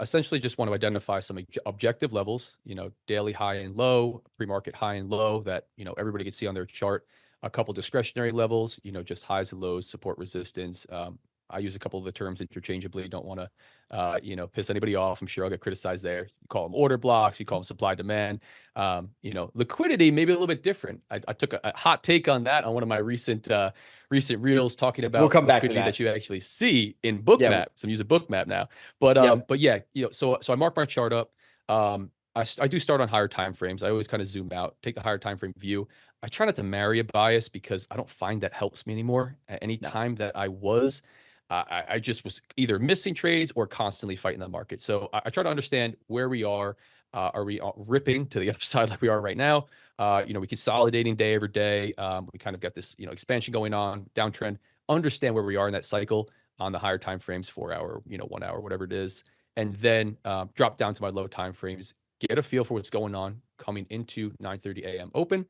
Essentially, just want to identify some objective levels. You know, daily high and low, pre-market high and low that you know everybody can see on their chart. A couple discretionary levels. You know, just highs and lows, support, resistance. I use a couple of the terms interchangeably. Don't want to, you know, piss anybody off. I'm sure I'll get criticized there. You call them order blocks. You call them supply demand. You know, liquidity maybe a little bit different. I took a hot take on that on one of my recent reels talking about We'll come back to liquidity that. that you actually see in Bookmap. So I'm using Bookmap now. But yeah, you know, so I mark my chart up. I do start on higher time frames. I always kind of zoom out, take the higher time frame view. I try not to marry a bias because I don't find that helps me anymore. At any time that I was, I just was either missing trades or constantly fighting the market. So I try to understand where we are. Are we ripping to the other side like we are right now? You know, we consolidating day over day. We kind of got this, you know, expansion going on, downtrend. Understand where we are in that cycle on the higher time frames, 4 hour, you know, 1 hour, whatever it is, and then drop down to my low time frames. Get a feel for what's going on coming into 9:30 a.m. open.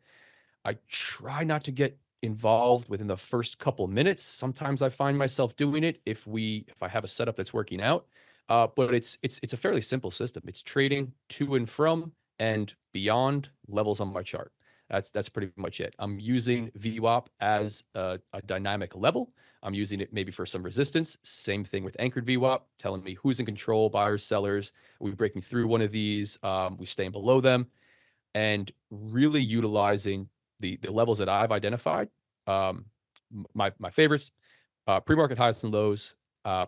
I try not to get involved within the first couple minutes. Sometimes I find myself doing it if I have a setup that's working out. But it's a fairly simple system. It's trading to and from and beyond levels on my chart. That's pretty much it. I'm using VWAP as a dynamic level. I'm using it maybe for some resistance. Same thing with anchored VWAP, telling me who's in control, buyers, sellers. Are we breaking through one of these? We staying below them, and really utilizing the levels that I've identified. My favorites: pre-market highs and lows,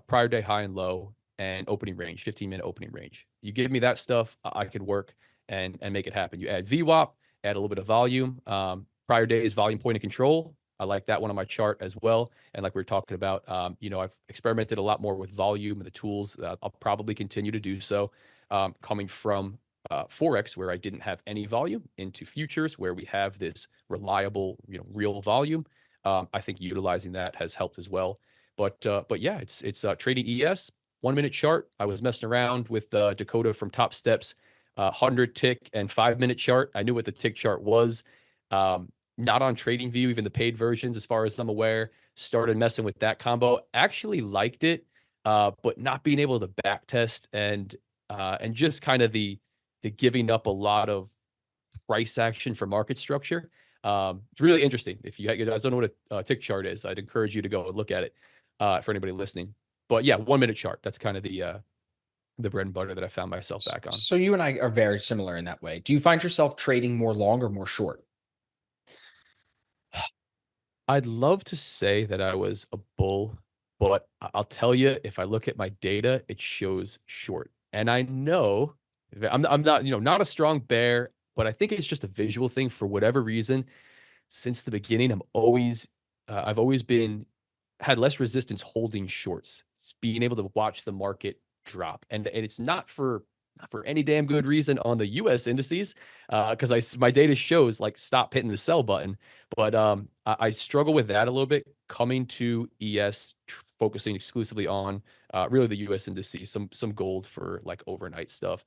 prior day high and low, and opening range, 15-minute opening range. You give me that stuff, I could work and make it happen. You add VWAP, add a little bit of volume. Prior day is volume point of control. I like that one on my chart as well. And like we were talking about, you know, I've experimented a lot more with volume and the tools. I'll probably continue to do so. Coming from Forex, where I didn't have any volume, into futures, where we have this reliable, you know, real volume. I think utilizing that has helped as well. But yeah, it's trading ES 1 minute chart. I was messing around with Dakota from Top Steps, 100 tick and 5 minute chart. I knew what the tick chart was. Not on TradingView, even the paid versions, as far as I'm aware. Started messing with that combo. Actually liked it, but not being able to back test and just kind of the giving up a lot of price action for market structure. It's really interesting. If you guys don't know what a tick chart is, I'd encourage you to go and look at it for anybody listening. But yeah, 1 minute chart. That's kind of the bread and butter that I found myself back on. So you and I are very similar in that way. Do you find yourself trading more long or more short? I'd love to say that I was a bull, but I'll tell you, if I look at my data, it shows short. And I know I'm not, you know, not a strong bear, but I think it's just a visual thing for whatever reason. Since the beginning, I've always been had less resistance holding shorts. It's being able to watch the market drop, and it's not for any damn good reason on the U.S. indices, because my data shows like stop hitting the sell button. But I struggle with that a little bit coming to ES, focusing exclusively on really the U.S. indices, some gold for like overnight stuff.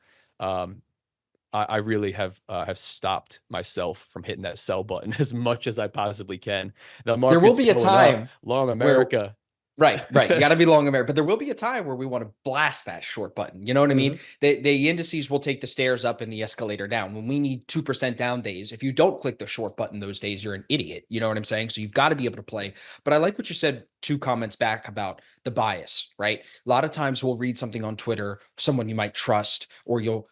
I really have stopped myself from hitting that sell button as much as I possibly can. The There will market's be a going up, time long where America. right. You got to be long America, but there will be a time where we want to blast that short button. You know what I mean? The indices will take the stairs up and the escalator down. When we need 2% down days, if you don't click the short button those days, you're an idiot. You know what I'm saying? So you've got to be able to play. But I like what you said 2 comments back about the bias, right? A lot of times we'll read something on Twitter, someone you might trust, or you'll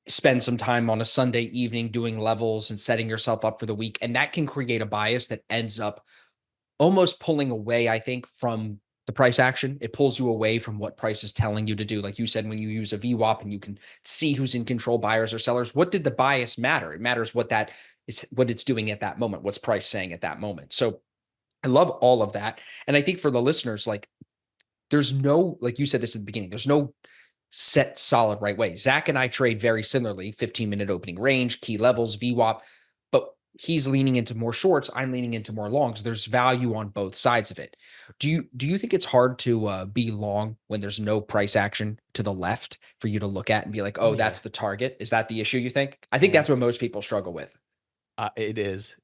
spend some time on a Sunday evening doing levels and setting yourself up for the week. And that can create a bias that ends up almost pulling away, I think, from the price action. It pulls you away from what price is telling you to do. Like you said, when you use a VWAP and you can see who's in control, buyers or sellers, what did the bias matter? It matters what that is, what it's doing at that moment, what's price saying at that moment. So I love all of that. And I think for the listeners, like there's no, like you said this at the beginning, there's no set solid right way. Zach and I trade very similarly, 15-minute opening range, key levels, VWAP, but he's leaning into more shorts. I'm leaning into more longs. There's value on both sides of it. Do you think it's hard to be long when there's no price action to the left for you to look at and be like, oh, that's the target? Is that the issue you think? I think that's what most people struggle with. It is.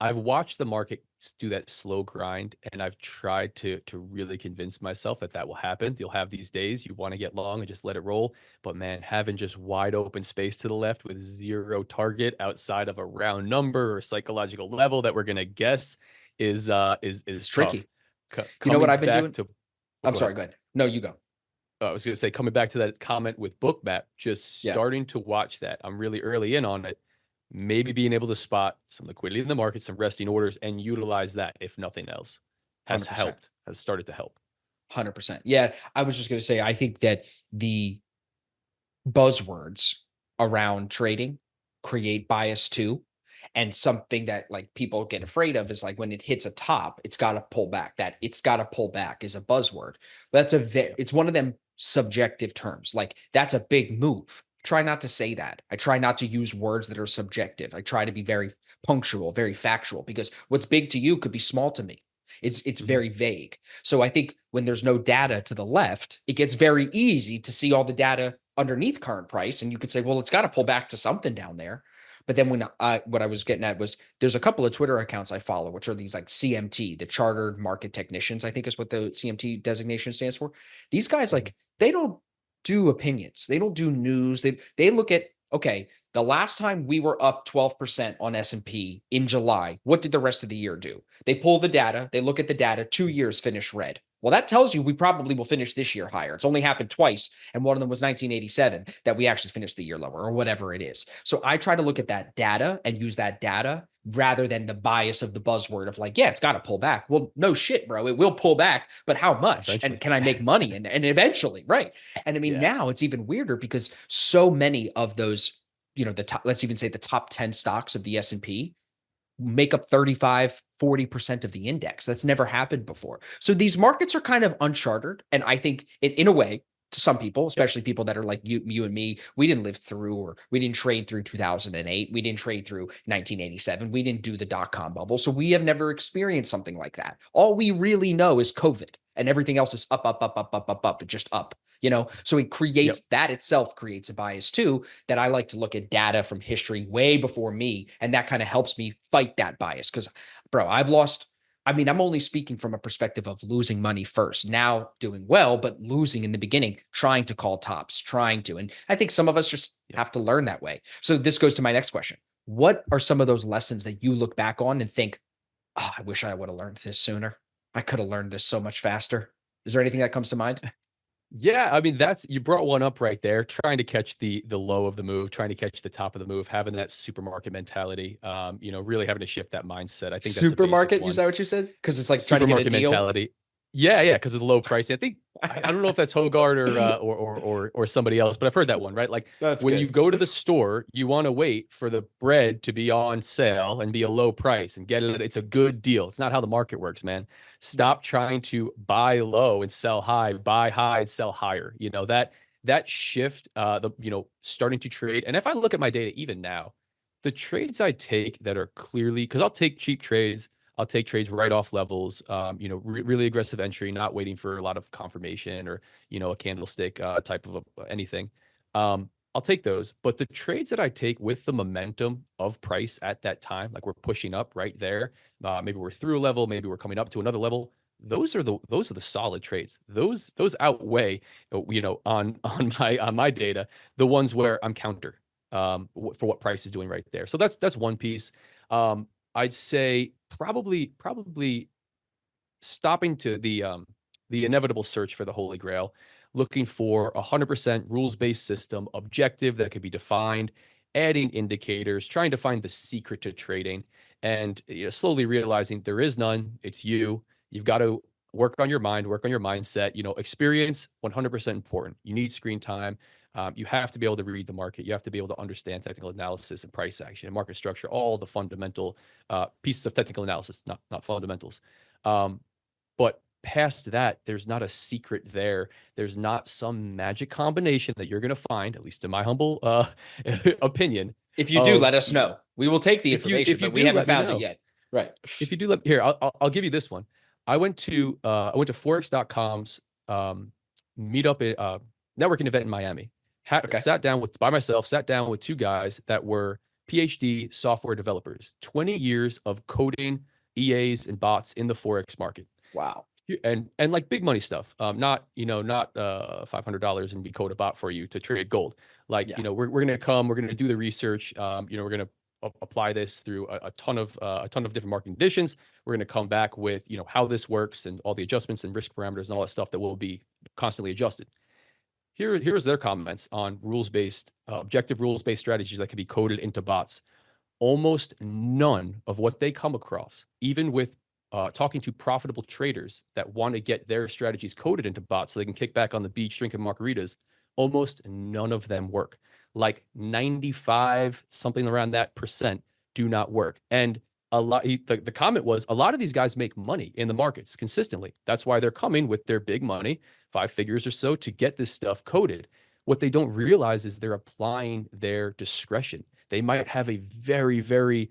I've watched the market do that slow grind, and I've tried to really convince myself that will happen. You'll have these days you want to get long and just let it roll, but man, having just wide open space to the left with zero target outside of a round number or psychological level that we're gonna guess is tricky. You know Coming what I've been back doing? to, I'm go sorry, ahead. go ahead. No, you go. I was going to say, coming back to that comment with Bookmap, just starting to watch that. I'm really early in on it. Maybe being able to spot some liquidity in the market, some resting orders, and utilize that, if nothing else, has 100%. started to help. 100%. Yeah, I was just going to say, I think that the buzzwords around trading create bias too. And something that like people get afraid of is like when it hits a top, it's got to pull back. That it's got to pull back is a buzzword. That's it's one of them subjective terms. Like that's a big move. Try not to say that. I try not to use words that are subjective. I try to be very punctual, very factual, because what's big to you could be small to me. It's very vague. So I think when there's no data to the left, it gets very easy to see all the data underneath current price. And you could say, well, it's got to pull back to something down there. But then when what I was getting at was there's a couple of Twitter accounts I follow, which are these like CMT, the Chartered Market Technicians, I think is what the CMT designation stands for. These guys, like, they don't do opinions. They don't do news. They look at, okay, the last time we were up 12% on S&P in July, what did the rest of the year do? They pull the data. They look at the data. 2 years finished red. Well, that tells you we probably will finish this year higher. It's only happened twice, and one of them was 1987 that we actually finished the year lower or whatever it is. So I try to look at that data and use that data rather than the bias of the buzzword of like, yeah, it's got to pull back. Well, no shit, bro. It will pull back, but how much? Eventually. And can I make money? And eventually, right. And I mean, now it's even weirder because so many of those, you know, the top, let's even say the top 10 stocks of the S&P make up 35-40% of the index. That's never happened before. So these markets are kind of uncharted. And I think in a way, to some people, especially people that are like you and me, we didn't live through, or we didn't trade through 2008. We didn't trade through 1987. We didn't do the dot-com bubble. So we have never experienced something like that. All we really know is COVID, and everything else is up, just up, you know? So it creates that itself creates a bias too, that I like to look at data from history way before me. And that kind of helps me fight that bias. Cause bro, I'm only speaking from a perspective of losing money first, now doing well, but losing in the beginning, trying to call tops, and I think some of us just have to learn that way. So this goes to my next question. What are some of those lessons that you look back on and think, oh, I wish I would have learned this sooner. I could have learned this so much faster. Is there anything that comes to mind? Yeah, I mean, you brought one up right there, trying to catch the low of the move, trying to catch the top of the move, having that supermarket mentality, really having to shift that mindset. I think that's a basic Supermarket, one. is that what you said? Because it's like trying to get a Supermarket deal. mentality. Yeah, because of the low price. I think I don't know if that's Hogard or somebody else, but I've heard that one, right? Like That's when you good. go to the store, you want to wait for the bread to be on sale and be a low price and get it. It's a good deal. It's not how the market works, man. Stop trying to buy low and sell high, buy high and sell higher. That shift, starting to trade. And if I look at my data even now, the trades I take that are clearly, because I'll take cheap trades. I'll take trades right off levels, really aggressive entry, not waiting for a lot of confirmation or, a candlestick type of anything. I'll take those. But the trades that I take with the momentum of price at that time, like we're pushing up right there, maybe we're through a level, maybe we're coming up to another level. Those are the solid trades. Those outweigh, on my data, the ones where I'm counter for what price is doing right there. So that's one piece. I'd say probably stopping to the inevitable search for the Holy Grail, looking for 100% rules-based system, objective that could be defined, adding indicators, trying to find the secret to trading, and slowly realizing there is none. It's you. You've got to work on your mind, work on your mindset. Experience 100% important. You need screen time. You have to be able to read the market. You have to be able to understand technical analysis and price action and market structure, all the fundamental pieces of technical analysis, not fundamentals. But past that, there's not a secret there. There's not some magic combination that you're going to find, at least in my humble opinion. If you do, let us know. We will take the If you information, but we do, haven't let me found it know. yet. Right. If you do, here, I'll give you this one. I went to Forex.com's meetup networking event in Miami. Sat down by myself, sat down with two guys that were PhD software developers, 20 years of coding EAs and bots in the Forex market. Wow. And like big money stuff, not $500 and we code a bot for you to trade gold. Like, we're going to come, we're going to do the research. We're going to apply this through a ton of different market conditions. We're going to come back with, how this works and all the adjustments and risk parameters and all that stuff that will be constantly adjusted. Here's their comments on objective rules-based strategies that can be coded into bots. Almost none of what they come across, even with talking to profitable traders that want to get their strategies coded into bots so they can kick back on the beach drinking margaritas, almost none of them work. Like 95, something around that percent do not work. And the comment was a lot of these guys make money in the markets consistently. That's why they're coming with their big money, 5 figures or so, to get this stuff coded. What they don't realize is they're applying their discretion. They might have a very, very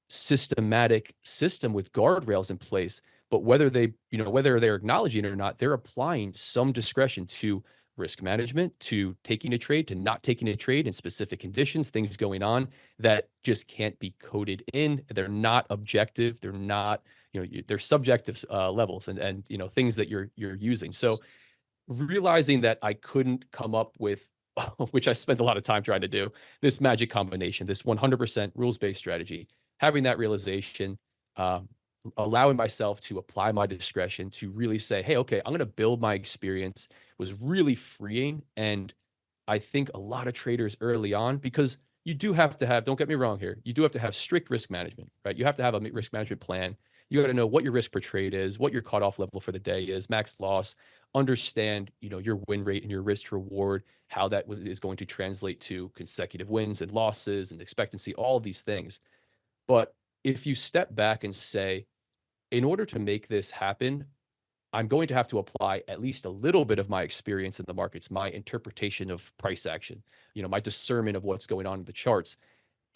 systematic system with guardrails in place, but whether they're acknowledging it or not, they're applying some discretion to risk management, to taking a trade, to not taking a trade in specific conditions, things going on that just can't be coded in. They're not objective. They're not, they're subjective levels and things that you're using. So realizing that I couldn't come up with, which I spent a lot of time trying to do, this magic combination, this 100% rules-based strategy, having that realization, allowing myself to apply my discretion to really say, hey, okay, I'm going to build my experience, was really freeing. And I think a lot of traders early on, because you do have to have, don't get me wrong here, you do have to have strict risk management, right? You have to have a risk management plan. You got to know what your risk per trade is, what your cutoff level for the day is, max loss, understand, your win rate and your risk to reward, how that is going to translate to consecutive wins and losses and expectancy, all of these things. But if you step back and say, in order to make this happen, I'm going to have to apply at least a little bit of my experience in the markets, my interpretation of price action, my discernment of what's going on in the charts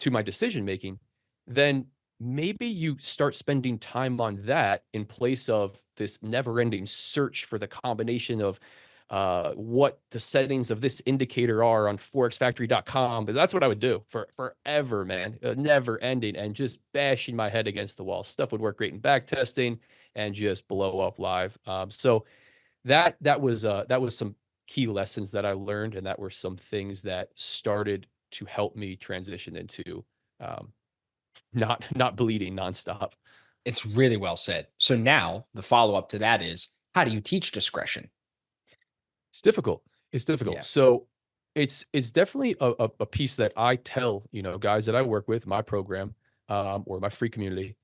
to my decision making, then maybe you start spending time on that in place of this never-ending search for the combination of what the settings of this indicator are on forexfactory.com. But that's what I would do for forever, man, never ending, and just bashing my head against the wall. Stuff would work great in back testing and just blow up live. So that was some key lessons that I learned, and that were some things that started to help me transition into not bleeding nonstop. It's really well said. So now the follow-up to that is, how do you teach discretion? It's difficult. Yeah. So it's definitely a piece that I tell, guys that I work with, my program, or my free community.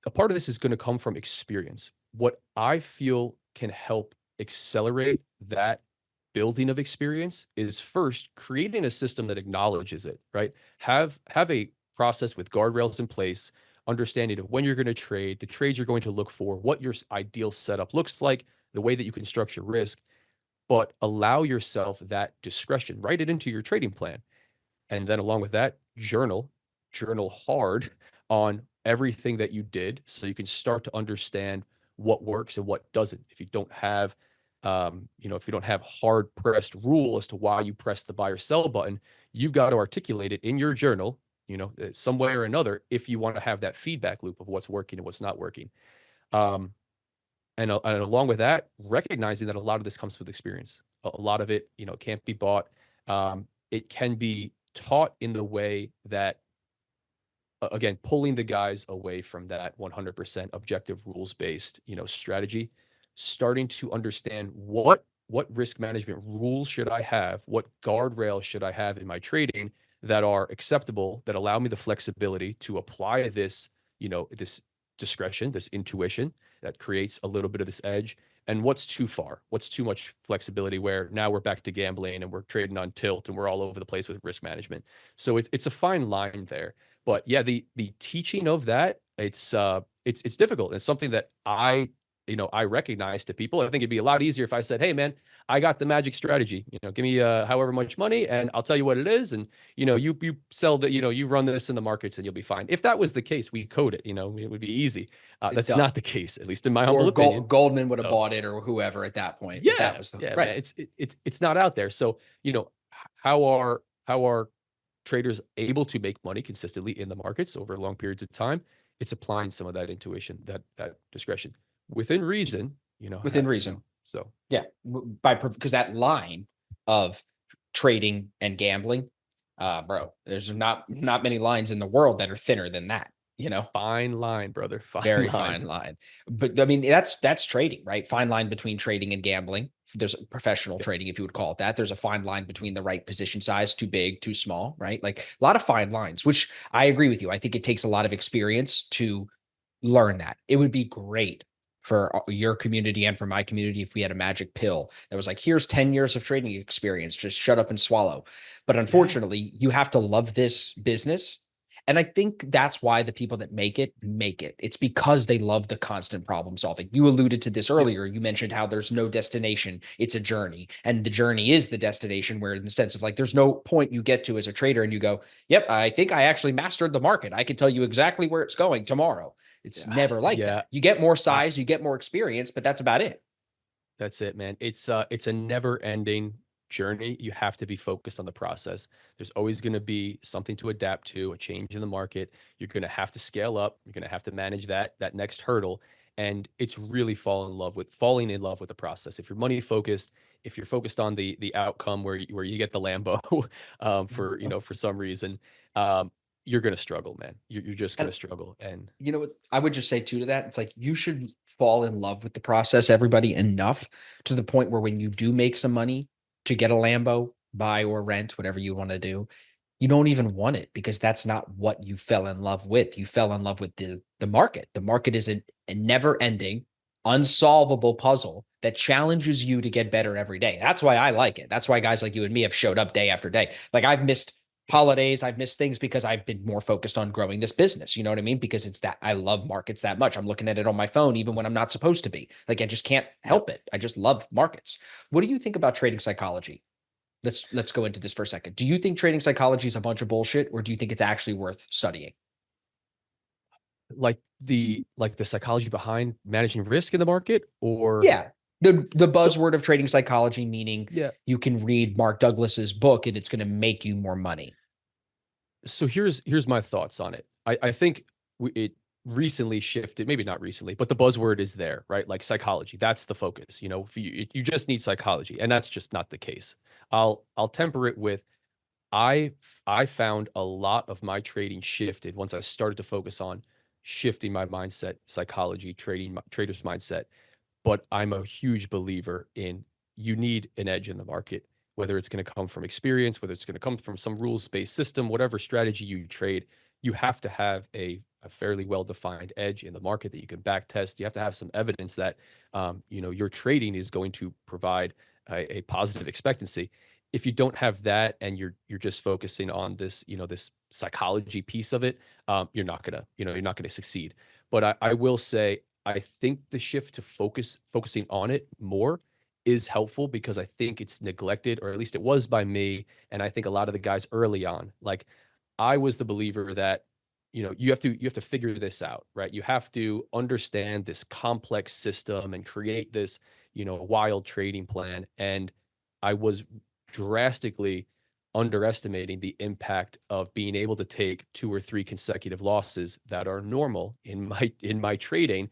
A part of this is going to come from experience. what I feel can help accelerate that building of experience is first creating a system that acknowledges it, right? Have a process with guardrails in place, understanding of when you're going to trade, the trades you're going to look for, what your ideal setup looks like, the way that you can structure risk, but allow yourself that discretion. Write it into your trading plan. And then along with that, journal hard on everything that you did so you can start to understand what works and what doesn't. If you don't have, if you don't have hard pressed rule as to why you press the buy or sell button, you've got to articulate it in your journal, some way or another, if you want to have that feedback loop of what's working and what's not working. And along with that, recognizing that a lot of this comes with experience. A lot of it, can't be bought. It can be taught in the way that, again, pulling the guys away from that 100% objective rules-based, strategy, starting to understand what risk management rules should I have, what guardrails should I have in my trading that are acceptable, that allow me the flexibility to apply this, this discretion, this intuition that creates a little bit of this edge, and what's too far, what's too much flexibility where now we're back to gambling and we're trading on tilt and we're all over the place with risk management. So it's a fine line there. But yeah, the teaching of that, it's difficult. It's something that I recognize to people. I think it'd be a lot easier if I said, "Hey, man, I got the magic strategy. Give me however much money, and I'll tell you what it is. And you sell that. You run this in the markets, and you'll be fine." If that was the case, we code it. It would be easy. That's Done. not the case, at least in my humble Or opinion. Goldman would have bought it, or whoever at that point. If that was the Yeah, right. man, it's not out there. So how are traders able to make money consistently in the markets over long periods of time? It's applying some of that intuition, that discretion within reason, Within reason. So Yeah, because that line of trading and gambling, bro, there's not many lines in the world that are thinner than that. fine line, brother. Very line. fine line. But I mean, that's trading, right? Fine line between trading and gambling. There's professional trading, if you would call it that. There's a fine line between the right position size, too big, too small, right? Like a lot of fine lines, which I agree with you. I think it takes a lot of experience to learn that. It would be great for your community and for my community if we had a magic pill that was like, here's 10 years of trading experience, just shut up and swallow. But unfortunately, you have to love this business. And I think that's why the people that make it. It's because they love the constant problem solving. You alluded to this earlier. You mentioned how there's no destination. It's a journey. And the journey is the destination, where in the sense of like, there's no point you get to as a trader and you go, yep, I think I actually mastered the market. I can tell you exactly where it's going tomorrow. It's never like that. You get more size, you get more experience, but that's about it. That's it, man. It's a never ending journey. You have to be focused on the process. There's always going to be something to adapt to, a change in the market. You're going to have to scale up. You're going to have to manage that next hurdle. And it's really falling in love with the process. If you're money focused, if you're focused on the outcome where you get the Lambo for some reason, you're going to struggle, man. You're just going to struggle. And you know what I would just say too to that? It's like, you should fall in love with the process, everybody, enough to the point where when you do make some money to get a Lambo, buy or rent, whatever you want to do, you don't even want it, because that's not what you fell in love with. You fell in love with the market. The market is a never ending, unsolvable puzzle that challenges you to get better every day. That's why I like it. That's why guys like you and me have showed up day after day. Like, I've missed holidays, I've missed things because I've been more focused on growing this business. You know what I mean? Because it's that I love markets that much. I'm looking at it on my phone, even when I'm not supposed to be. Like, I just can't help it. I just love markets. What do you think about trading psychology? Let's go into this for a second. Do you think trading psychology is a bunch of bullshit, or do you think it's actually worth studying? like the psychology behind managing risk in the market, or Yeah. The buzzword of trading psychology, meaning you can read Mark Douglas's book and it's going to make you more money. So here's my thoughts on it. I think it recently shifted, maybe not recently, but the buzzword is there, right? Like psychology, that's the focus. If you just need psychology, and that's just not the case. I'll temper it with, I found a lot of my trading shifted once I started to focus on shifting my mindset, psychology, trader's mindset. But I'm a huge believer in, you need an edge in the market, whether it's going to come from experience, whether it's going to come from some rules-based system, whatever strategy you trade, you have to have a a fairly well-defined edge in the market that you can back test. You have to have some evidence that, your trading is going to provide a positive expectancy. If you don't have that and you're just focusing on this, this psychology piece of it, you're not gonna succeed. But I will say, I think the shift to focusing on it more is helpful because I think it's neglected, or at least it was by me. And I think a lot of the guys early on, like I was the believer that, you have to figure this out, right? You have to understand this complex system and create this, wild trading plan. And I was drastically underestimating the impact of being able to take 2 or 3 consecutive losses that are normal in my trading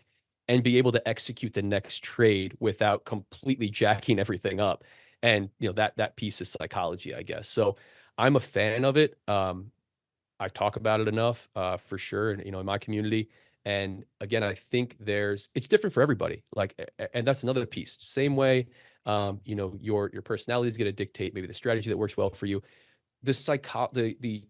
and be able to execute the next trade without completely jacking everything up. And that piece is psychology, I guess. So I'm a fan of it. I talk about it enough, for sure, and in my community. And again, I think it's different for everybody. Like, and that's another piece. Same way, your personality is going to dictate maybe the strategy that works well for you. The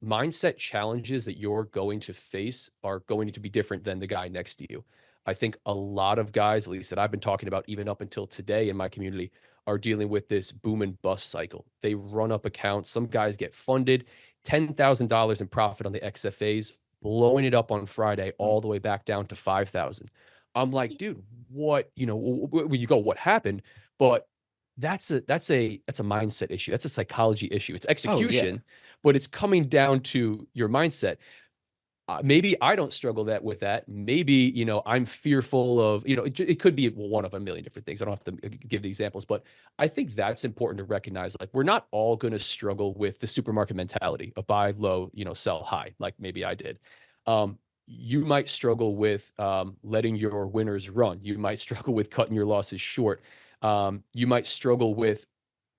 mindset challenges that you're going to face are going to be different than the guy next to you. I think a lot of guys, at least that I've been talking about, even up until today in my community, are dealing with this boom and bust cycle. They run up accounts. Some guys get funded, $10,000 in profit on the XFAs, blowing it up on Friday all the way back down to 5,000. I'm like, dude, what, when you go, what happened? But that's a mindset issue. That's a psychology issue. It's Oh, yeah. execution, but it's coming down to your mindset. Maybe I don't struggle with that. Maybe, I'm fearful of, it could be one of a million different things. I don't have to give the examples, but I think that's important to recognize. Like, we're not all going to struggle with the supermarket mentality of buy low, sell high, like maybe I did. You might struggle with letting your winners run. You might struggle with cutting your losses short. You might struggle with,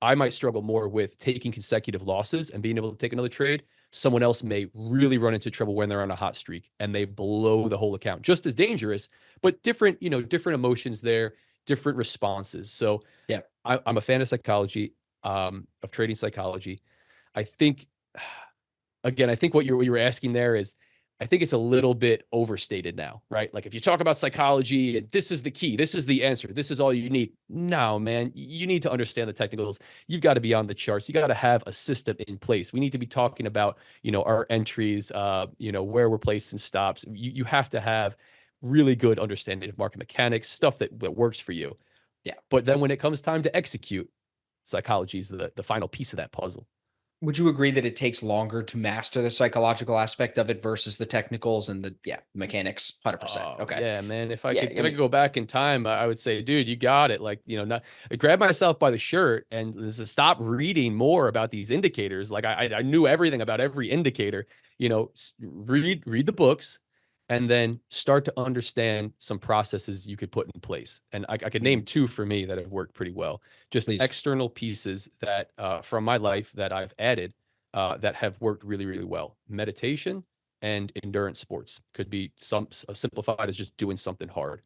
I might struggle more with taking consecutive losses and being able to take another trade. Someone else may really run into trouble when they're on a hot streak and they blow the whole account. Just as dangerous, but different, different emotions there, different responses. So Yeah. I'm a fan of psychology, of trading psychology. I think, again, I think what you were asking there is, I think it's a little bit overstated now, right? Like, if you talk about psychology and this is the key, this is the answer, this is all you need. No, man, you need to understand the technicals. You've got to be on the charts. You got to have a system in place. We need to be talking about, our entries, where we're placed in stops. You have to have really good understanding of market mechanics, stuff that works for you. Yeah. But then when it comes time to execute, psychology is the final piece of that puzzle. Would you agree that it takes longer to master the psychological aspect of it versus the technicals and the mechanics? 100%. Oh, Okay. yeah, man. If I Yeah, could, if I could go back in time, I would say, dude, you got it. Like, not I grabbed myself by the shirt and just stop reading more about these indicators. Like, I knew everything about every indicator. Read the books, and then start to understand some processes you could put in place. And I could name 2 for me that have worked pretty well. Just Please. external pieces that from my life that I've added that have worked really, really well. Meditation and endurance sports could be simplified as just doing something hard.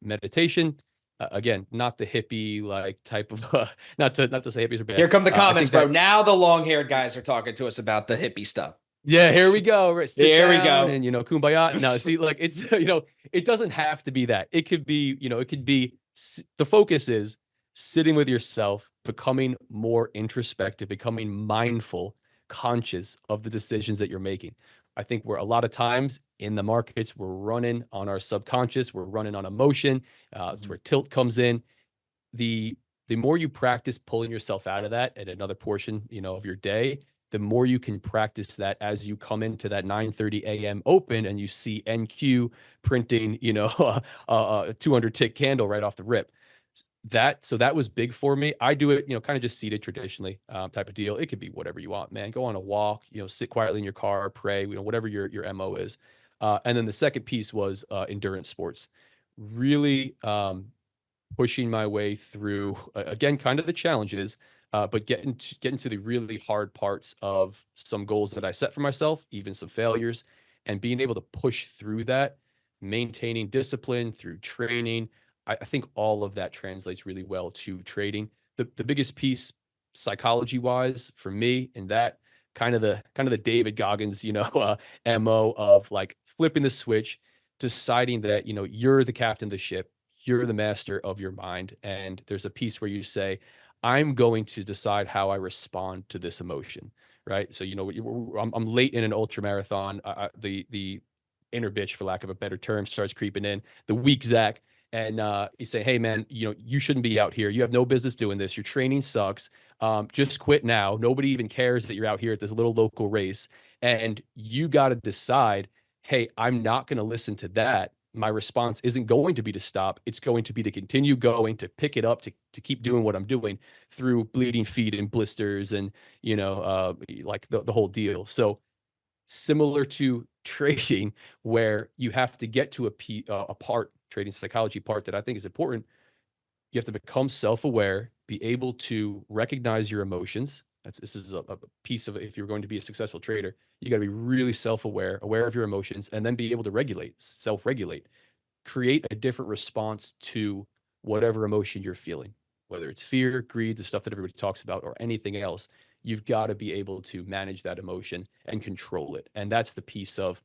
Meditation, again, not the hippie like type of not to say hippies are bad. Here come the comments, bro. That, now the long-haired guys are talking to us about the hippie stuff. yeah, here we go. Right, sit Here we down go. and kumbaya. No, see, like, it's it doesn't have to be that. It could be, the focus is sitting with yourself, becoming more introspective, becoming mindful, conscious of the decisions that you're making. I think we're a lot of times in the markets, we're running on our subconscious, we're running on emotion. It's where tilt comes in. The more you practice pulling yourself out of that at another portion, of your day, the more you can practice that as you come into that 9:30 a.m. open and you see NQ printing, a 200 tick candle right off the rip. So that was big for me. I do it, kind of just seated traditionally, type of deal. It could be whatever you want, man. Go on a walk, sit quietly in your car, pray, whatever your MO is. And then the second piece was endurance sports. Really pushing my way through, again, kind of the challenges, but getting to the really hard parts of some goals that I set for myself, even some failures, and being able to push through that, maintaining discipline through training. I think all of that translates really well to trading. The biggest piece, psychology wise, for me, in that kind of the David Goggins, MO of like flipping the switch, deciding that, you're the captain of the ship, you're the master of your mind. And there's a piece where you say, I'm going to decide how I respond to this emotion, right? So, I'm late in an ultra marathon. The inner bitch, for lack of a better term, starts creeping in. The weak Zach, and you say, hey man, you shouldn't be out here. You have no business doing this. Your training sucks. Just quit now. Nobody even cares that you're out here at this little local race. And you got to decide, hey, I'm not going to listen to that. My response isn't going to be to stop. It's going to be to continue going, to pick it up, to keep doing what I'm doing through bleeding feet and blisters and, like the whole deal. So similar to trading, where you have to get to a part, trading psychology part, that I think is important. You have to become self-aware, be able to recognize your emotions. This is a piece of, if you're going to be a successful trader, you got to be really self-aware, aware of your emotions, and then be able to self-regulate, create a different response to whatever emotion you're feeling, whether it's fear, greed, the stuff that everybody talks about, or anything else. You've got to be able to manage that emotion and control it. And that's the piece of,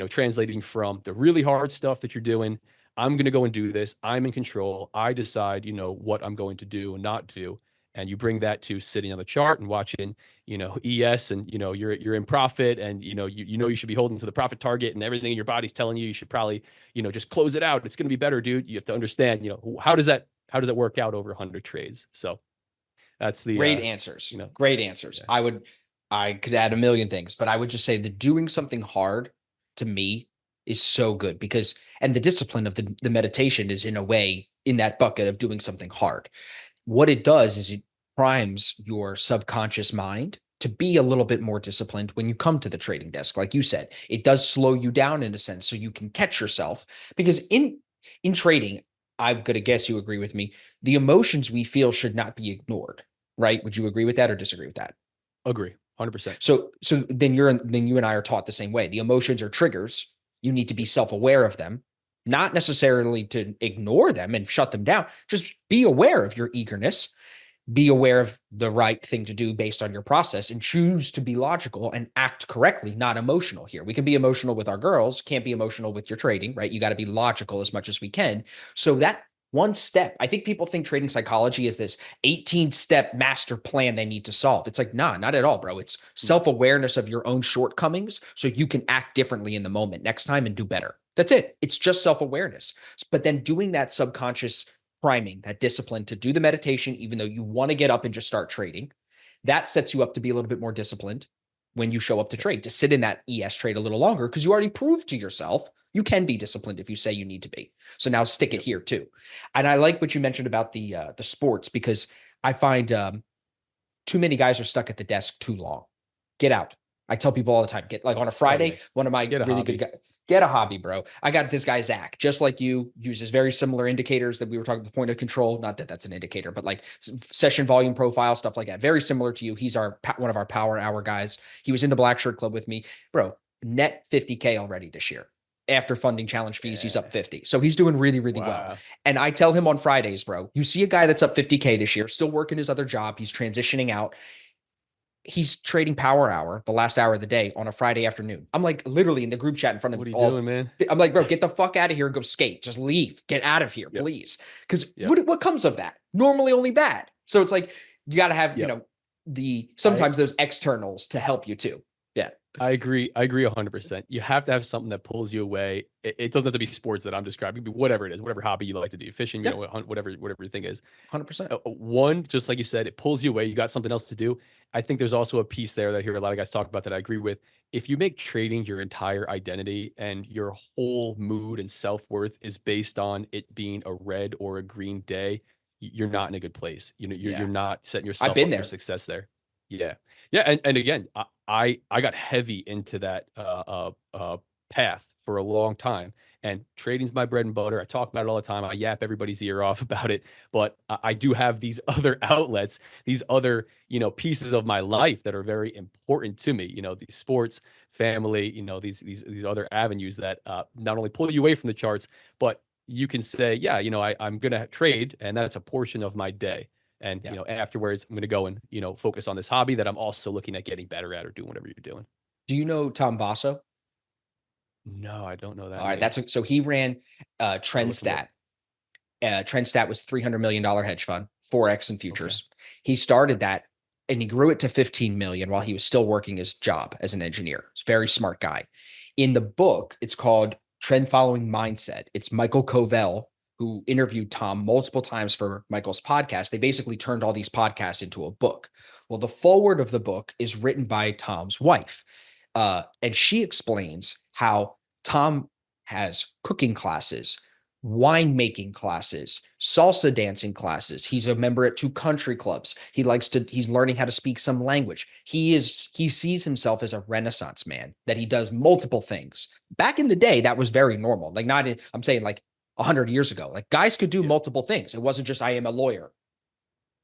translating from the really hard stuff that you're doing. I'm going to go and do this. I'm in control. I decide, what I'm going to do and not do. And you bring that to sitting on the chart and watching, ES, and, you're in profit, and, you should be holding to the profit target, and everything in your body's telling you should probably, just close it out. It's going to be better, dude. You have to understand, how does that work out over 100 trades? So that's the great answers. Great answers. Yeah. I could add a million things, but I would just say that doing something hard, to me, is so good, because, and the discipline of the meditation is in a way in that bucket of doing something hard. What it does is it primes your subconscious mind to be a little bit more disciplined when you come to the trading desk. Like you said, it does slow you down in a sense, so you can catch yourself, because in trading, I'm going to guess you agree with me, the emotions we feel should not be ignored, right? Would you agree with that or disagree with that? Agree. 100%. So then you and I are taught the same way. The emotions are triggers. You need to be self-aware of them, not necessarily to ignore them and shut them down. Just be aware of your eagerness, be aware of the right thing to do based on your process, and choose to be logical and act correctly, not emotional here. We can be emotional with our girls, can't be emotional with your trading, right? You got to be logical as much as we can. So that one step, I think people think trading psychology is this 18-step master plan they need to solve. It's like, nah, not at all, bro. It's self-awareness of your own shortcomings so you can act differently in the moment next time and do better. That's it. It's just self-awareness. But then doing that subconscious priming, that discipline to do the meditation, even though you want to get up and just start trading, that sets you up to be a little bit more disciplined when you show up to trade, to sit in that ES trade a little longer, because you already proved to yourself you can be disciplined if you say you need to be. So now stick it here too. And I like what you mentioned about the sports, because I find too many guys are stuck at the desk too long. Get out. I tell people all the time, get, like, on a Friday, one of my really good guys, get a hobby, bro. I got this guy, Zach, just like you, uses very similar indicators that we were talking about, the point of control. Not that that's an indicator, but like session volume profile, stuff like that. Very similar to you. He's one of our power hour guys. He was in the Black Shirt Club with me, bro. Net 50K already this year. After funding challenge fees, he's up 50. So he's doing really, really well. And I tell him on Fridays, bro, you see a guy that's up 50K this year, still working his other job. He's transitioning out. He's trading power hour, the last hour of the day, on a Friday afternoon. I'm like literally in the group chat in front of what are you doing, man? I'm like, bro, get the fuck out of here and go skate. Just leave. Get out of here, please. Because what comes of that? Normally only bad. So it's like, you got to have, sometimes those externals to help you too. Yeah. I agree 100%. You have to have something that pulls you away. It doesn't have to be sports that I'm describing, but whatever it is, whatever hobby you like to do, fishing, whatever your thing is. 100%. One, just like you said, it pulls you away. You got something else to do. I think there's also a piece there that I hear a lot of guys talk about that I agree with. If you make trading your entire identity and your whole mood and self-worth is based on it being a red or a green day, you're not in a good place. You're not setting yourself up for success there. Yeah. And again, I got heavy into that path for a long time, and trading's my bread and butter. I talk about it all the time. I yap everybody's ear off about it, but I do have these other outlets, these other, pieces of my life that are very important to me, these sports, family, these other avenues that not only pull you away from the charts, but you can say, I'm going to trade, and that's a portion of my day. And, afterwards, I'm going to go and, focus on this hobby that I'm also looking at getting better at, or doing whatever you're doing. Do you know Tom Basso? No, I don't know that All right, name. so he ran I'll look him up. TrendStat. TrendStat was $300 million hedge fund, Forex and Okay. futures. He started that and he grew it to 15 million while he was still working his job as an engineer. He's a very smart guy. In the book, it's called Trend Following Mindset. It's Michael Covell, who interviewed Tom multiple times for Michael's podcast. They basically turned all these podcasts into a book. Well, the foreword of the book is written by Tom's wife. And she explains how Tom has cooking classes, winemaking classes, salsa dancing classes. He's a member at 2 country clubs. He's learning how to speak some language. He sees himself as a Renaissance man, that he does multiple things. Back in the day, that was very normal. Like I'm saying like 100 years ago, like guys could do multiple things. It wasn't just, I am a lawyer.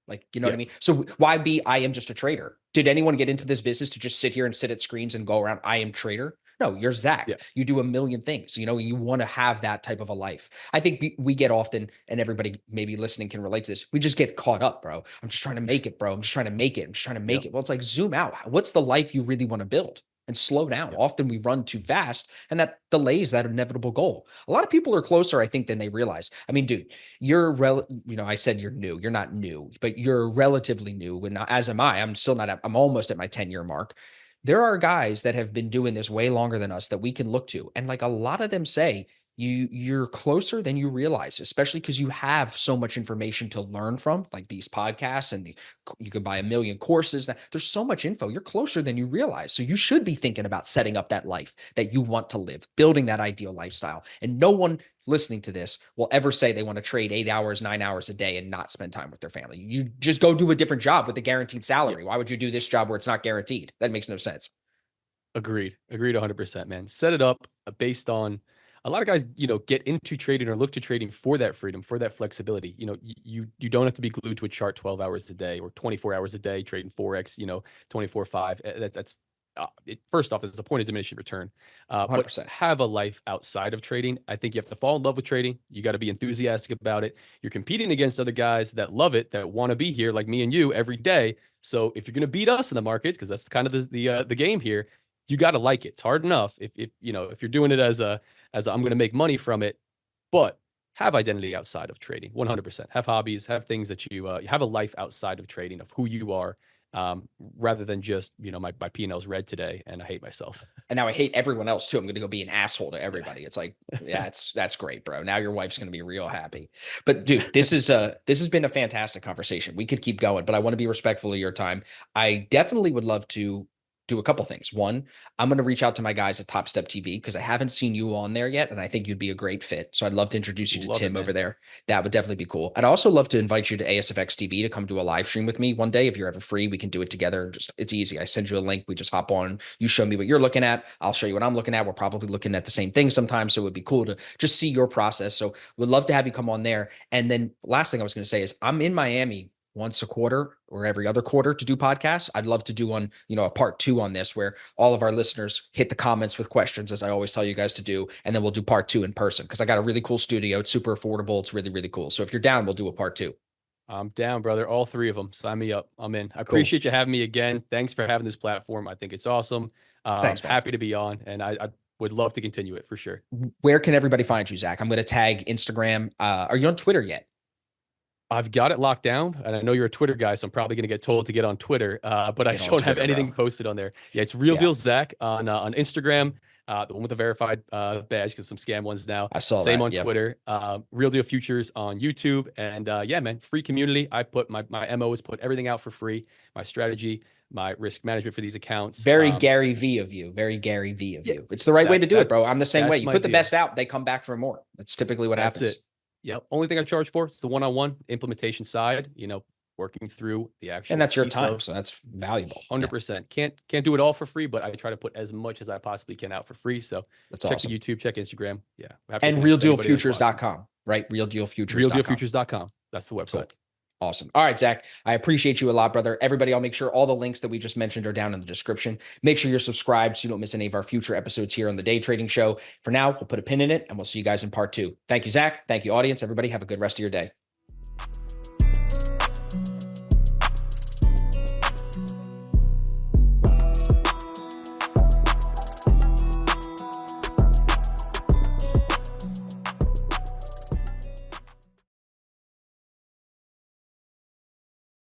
Like, you know what I mean? So why be, I am just a trader? Did anyone get into this business to just sit here and sit at screens and go around, I am trader? No, you're Zach. Yeah. You do a million things. You know, you want to have that type of a life. I think we get often, and everybody maybe listening can relate to this. We just get caught up, bro. I'm just trying to make it, bro. I'm just trying to make it. I'm just trying to make it. Well, it's like zoom out. What's the life you really want to build? And slow down. Often we run too fast and that delays that inevitable goal. A lot of people are closer, I think, than they realize. I mean, dude, I said you're new. You're not new, but you're relatively new. When as am I. I'm still not. I'm almost at my 10-year mark. There are guys that have been doing this way longer than us that we can look to, and like a lot of them say, you're closer than you realize, especially because you have so much information to learn from, like these podcasts, and you could buy a million courses. There's so much info. You're closer than you realize. So you should be thinking about setting up that life that you want to live, building that ideal lifestyle. And no one listening to this will ever say they want to trade 8 hours, 9 hours a day and not spend time with their family. You just go do a different job with a guaranteed salary. Why would you do this job where it's not guaranteed? That makes no sense. Agreed. Agreed 100%, man. Set it up based on a lot of guys, get into trading or look to trading for that freedom, for that flexibility. You don't have to be glued to a chart 12 hours a day or 24 hours a day trading Forex, 24/5. That's first off, it's a point of diminishing return. But 100%. have a life outside of trading. I think you have to fall in love with trading. You got to be enthusiastic about it. You're competing against other guys that love it, that want to be here like me and you every day. So if you're going to beat us in the markets, because that's kind of the game here, you got to like it. It's hard enough if you're doing it as I'm going to make money from it, but have identity outside of trading. 100%. Have hobbies, have things that you have a life outside of trading of who you are, rather than just my P&L's red today and I hate myself. And now I hate everyone else too. I'm going to go be an asshole to everybody. It's like, yeah, that's great, bro. Now your wife's going to be real happy. But dude, this has been a fantastic conversation. We could keep going, but I want to be respectful of your time. I definitely would love to do a couple things. One, I'm going to reach out to my guys at Top Step TV because I haven't seen you on there yet, and I think you'd be a great fit. So I'd love to introduce you to Tim over there. That would definitely be cool. I'd also love to invite you to ASFX TV to come do a live stream with me one day. If you're ever free, we can do it together. It's easy. I send you a link. We just hop on. You show me what you're looking at. I'll show you what I'm looking at. We're probably looking at the same thing sometimes. So it would be cool to just see your process. So we'd love to have you come on there. And then last thing I was going to say is I'm in Miami once a quarter or every other quarter to do podcasts. I'd love to do a part 2 on this where all of our listeners hit the comments with questions, as I always tell you guys to do. And then we'll do part 2 in person because I got a really cool studio. It's super affordable. It's really, really cool. So if you're down, we'll do a part 2. I'm down, brother. All 3 of them. Sign me up. I'm in. I appreciate you having me again. Thanks for having this platform. I think it's awesome. Thanks, man. Happy to be on. And I would love to continue it for sure. Where can everybody find you, Zach? I'm going to tag Instagram. Are you on Twitter yet? I've got it locked down, and I know you're a Twitter guy, so I'm probably going to get told to get on Twitter, but I don't have anything posted on there. Yeah, it's Real Deal Zach on Instagram, the one with the verified badge, because some scam ones now. I saw Same that. on Twitter. Real Deal Futures on YouTube, and yeah, man, free community. I put my MO is put everything out for free. My strategy, my risk management for these accounts. Very Gary V of you. Very Gary V of you. It's the right way to do it, bro. I'm the same way. You put the best out, they come back for more. That's typically what happens. Yep. Only thing I charge for is the one-on-one implementation side, working through the actual. And that's your time. So that's valuable. 100%. Can't do it all for free, but I try to put as much as I possibly can out for free. So that's check awesome. the YouTube, check Instagram. Yeah. And realdealfutures.com, right? Realdealfutures.com. Realdealfutures.com. That's the website. Cool. Awesome. All right, Zach, I appreciate you a lot, brother. Everybody, I'll make sure all the links that we just mentioned are down in the description. Make sure you're subscribed so you don't miss any of our future episodes here on the Day Trading Show. For now, we'll put a pin in it and we'll see you guys in part 2. Thank you, Zach. Thank you, audience. Everybody have a good rest of your day.